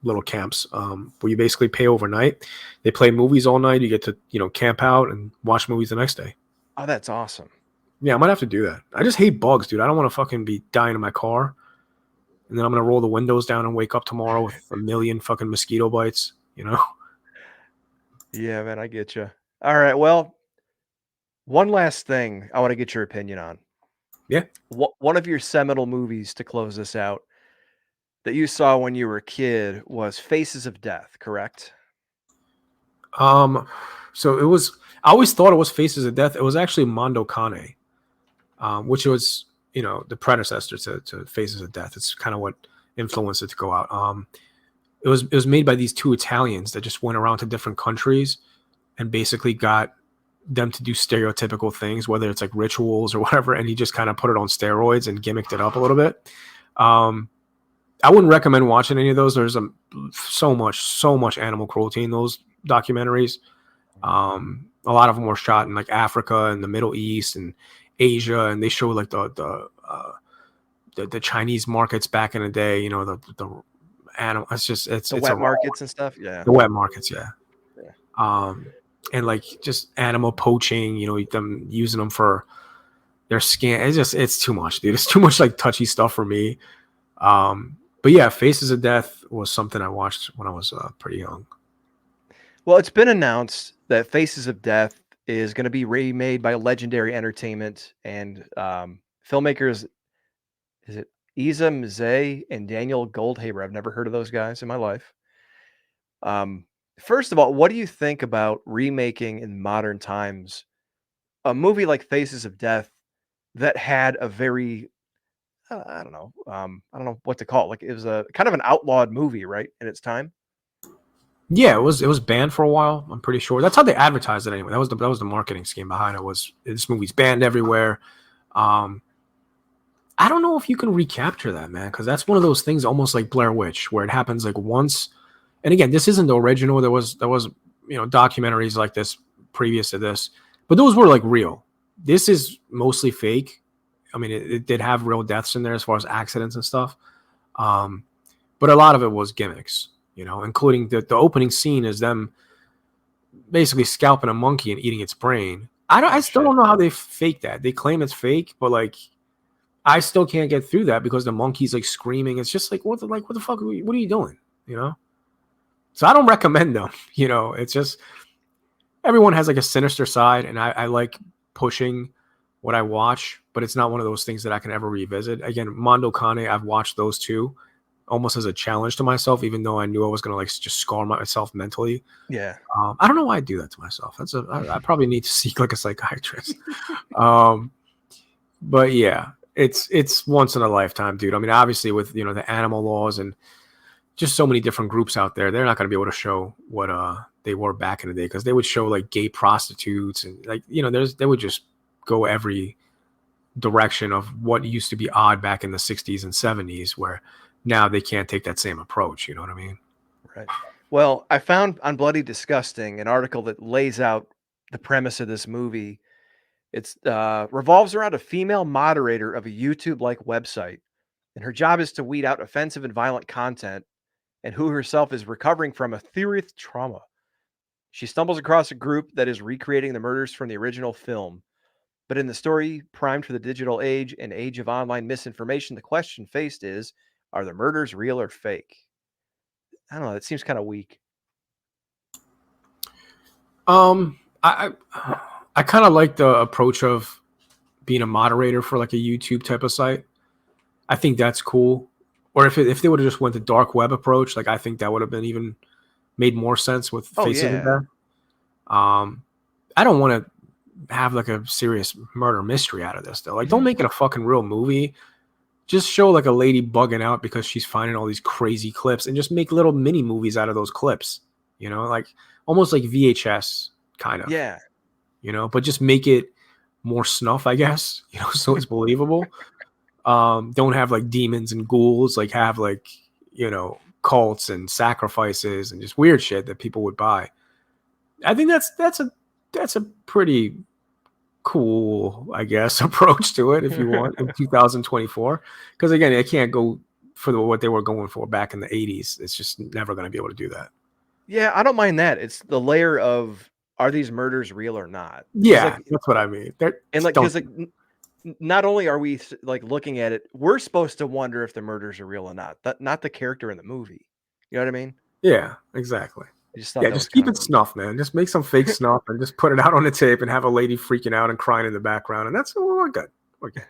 little camps where you basically pay overnight. They play movies all night. You get to camp out and watch movies the next day. Oh, that's awesome. Yeah, I might have to do that. I just hate bugs, dude. I don't want to fucking be dying in my car, and then I'm gonna roll the windows down and wake up tomorrow with a million fucking mosquito bites. Yeah, man, I get you. All right, well, one last thing I want to get your opinion on. Yeah. One of your seminal movies to close this out that you saw when you were a kid was Faces of Death, correct? So it was. I always thought it was Faces of Death. It was actually Mondo Cane, which was the predecessor to Faces of Death. It's kind of what influenced it to go out. It was made by these two Italians that just went around to different countries and basically got them to do stereotypical things, whether it's like rituals or whatever, and he just kind of put it on steroids and gimmicked it up a little bit. I wouldn't recommend watching any of those. There's so much animal cruelty in those documentaries. A lot of them were shot in like Africa and the Middle East and Asia, and they show like the Chinese markets back in the day. The animal. It's The wet markets and stuff. Yeah. the wet markets. Yeah. Yeah. And like just animal poaching. Them using them for their skin. It's too much, dude. It's too much like touchy stuff for me. But yeah, Faces of Death was something I watched when I was pretty young. Well, it's been announced that Faces of Death is going to be remade by Legendary Entertainment and filmmakers. Is it Isa Mzee and Daniel Goldhaber? I've never heard of those guys in my life. First of all, what do you think about remaking in modern times a movie like Faces of Death that had a very I don't know what to call it. Like it was a kind of an outlawed movie, right, in its time. Yeah, it was banned for a while. I'm pretty sure that's how they advertised it anyway. That was the marketing scheme behind it. Was this movie's banned everywhere? I don't know if you can recapture that, man, because that's one of those things almost like Blair Witch, where it happens like once. And again, this isn't the original. There was documentaries like this previous to this, but those were like real. This is mostly fake. I mean, it did have real deaths in there as far as accidents and stuff, but a lot of it was gimmicks. Including the opening scene is them basically scalping a monkey and eating its brain. I still don't know how they fake that. They claim it's fake, but like I still can't get through that because the monkey's like screaming. It's just like what the fuck? What are you doing? You know. So I don't recommend them. You know, it's just everyone has like a sinister side, and I like pushing what I watch, but it's not one of those things that I can ever revisit. Again, Mondo Kane, I've watched those two almost as a challenge to myself, even though I knew I was gonna like just scar myself mentally. Yeah. I don't know why I do that to myself. I probably need to seek like a psychiatrist. um, but yeah, it's once in a lifetime, dude. I mean, obviously with the animal laws and just so many different groups out there, they're not going to be able to show what they were back in the day, because they would show like gay prostitutes and like they would just go every direction of what used to be odd back in the 60s and 70s, where now they can't take that same approach. You know what I mean? Right. Well, I found on Bloody Disgusting an article that lays out the premise of this movie. It's revolves around a female moderator of a YouTube-like website, and her job is to weed out offensive and violent content, and who herself is recovering from a serious trauma. She stumbles across a group that is recreating the murders from the original film. But in the story, primed for the digital age and age of online misinformation, the question faced is, are the murders real or fake? I don't know. It seems kind of weak. I kind of like the approach of being a moderator for like a YouTube type of site. I think that's cool. Or if they would have just went the dark web approach, like I think that would have been even made more sense with Faces of Death. I don't want to have like a serious murder mystery out of this though. Like, don't make it a fucking real movie. Just show like a lady bugging out because she's finding all these crazy clips, and just make little mini movies out of those clips. Like almost like VHS kind of. Yeah. But just make it more snuff, I guess. So it's believable. Don't have like demons and ghouls. Like have like cults and sacrifices and just weird shit that people would buy. I think that's a pretty cool, I guess, approach to it if you want in 2024. Because again, I can't go for what they were going for back in the 80s. It's just never going to be able to do that. Yeah, I don't mind that. It's the layer of, are these murders real or not? Yeah, that's what I mean. Because not only are we like looking at it, we're supposed to wonder if the murders are real or not. Not the character in the movie. You know what I mean? Yeah, exactly. I just thought just keep it snuff, man. Just make some fake snuff and just put it out on the tape and have a lady freaking out and crying in the background, and that's we're good. We're good.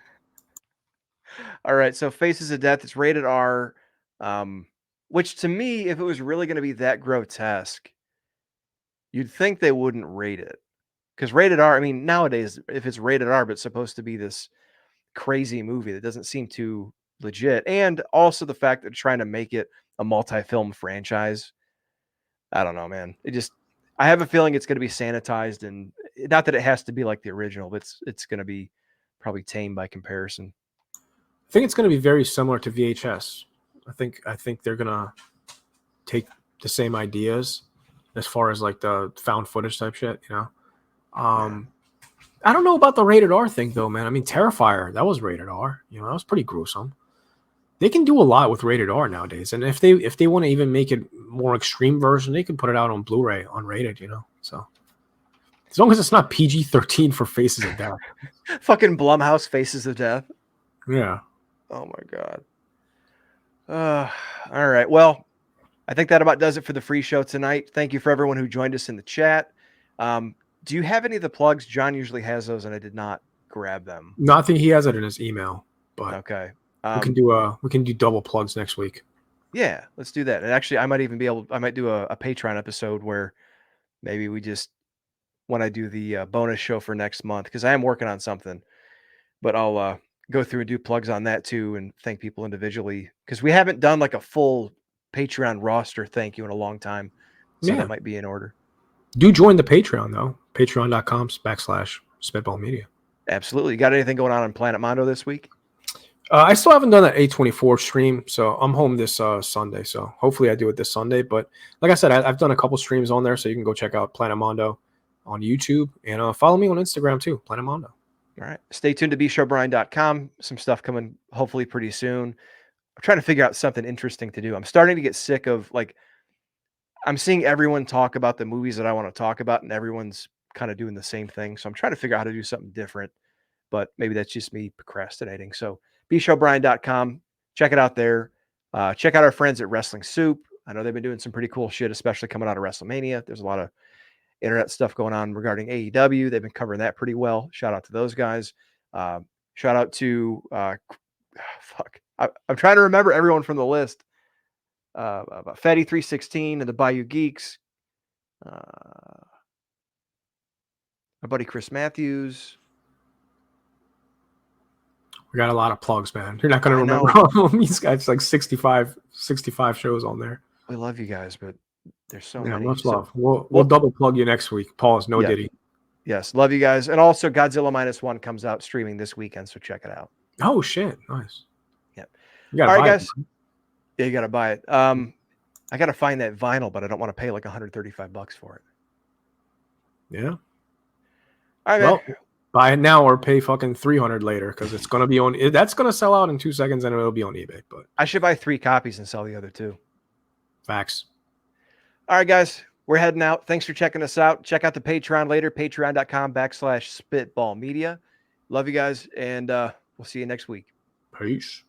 All right, so Faces of Death, it's rated R, which to me, if it was really going to be that grotesque, you'd think they wouldn't rate it. Because rated R, I mean, nowadays, if it's rated R, but it's supposed to be this crazy movie that doesn't seem too legit, and also the fact that they're trying to make it a multi-film franchise, I don't know, man. I have a feeling it's going to be sanitized, and not that it has to be like the original, but it's going to be probably tame by comparison. I think it's going to be very similar to VHS. I think they're going to take the same ideas as far as like the found footage type shit, I don't know about the rated R thing though, man. I mean, Terrifier, that was rated R. That was pretty gruesome. They can do a lot with rated R nowadays, and if they want to even make it more extreme version, they can put it out on Blu-ray unrated. So as long as it's not PG-13 for Faces of Death. Fucking Blumhouse Faces of Death. Yeah. Oh my god. All right. Well, I think that about does it for the free show tonight. Thank you for everyone who joined us in the chat. Do you have any of the plugs? John usually has those, and I did not grab them. No, I think he has it in his email. But okay, we can do double plugs next week. Yeah, let's do that. And actually, I might do a Patreon episode where maybe we just, when I do the bonus show for next month, because I am working on something, but I'll go through and do plugs on that too, and thank people individually, because we haven't done like a full Patreon roster thank you in a long time, so that might be in order. Do join the Patreon though, patreon.com/Spitball Media. Absolutely. You got anything going on Planet Mondo this week? I still haven't done that A24 stream, so I'm home this Sunday, so hopefully I do it this Sunday. But like I said, I've done a couple streams on there, so you can go check out Planet Mondo on YouTube, and follow me on Instagram too, Planet Mondo. All right. Stay tuned to bshowbrian.com. Some stuff coming hopefully pretty soon. I'm trying to figure out something interesting to do. I'm starting to get sick of, like, I'm seeing everyone talk about the movies that I want to talk about, and everyone's kind of doing the same thing. So I'm trying to figure out how to do something different. but maybe that's just me procrastinating. So beachobrien.com, check it out there. Check out our friends at Wrestling Soup. I know they've been doing some pretty cool shit, especially coming out of WrestleMania. There's a lot of internet stuff going on regarding AEW. They've been covering that pretty well. Shout out to those guys. Shout out to I'm trying to remember everyone from the list. Fetty 316 and the Bayou Geeks. My buddy Chris Matthews. We got a lot of plugs, man. You're not going to remember all of them. These guys like 65 shows on there. We love you guys, but there's so yeah, many. Much love. We'll double plug you next week. Pause. No Diddy. Yes, love you guys. And also Godzilla -1 comes out streaming this weekend, so check it out. Oh shit, nice. Yep. You gotta all right, buy guys. It, yeah, you gotta buy it. I gotta find that vinyl, but I don't want to pay like $135 for it. Yeah. All right, well, man. Buy it now or pay fucking $300 later because it's gonna be on. That's gonna sell out in 2 seconds and it'll be on eBay. But I should buy 3 copies and sell the other 2. Facts. All right, guys. We're heading out. Thanks for checking us out. Check out the Patreon later, patreon.com/spitball media. Love you guys, and we'll see you next week. Peace.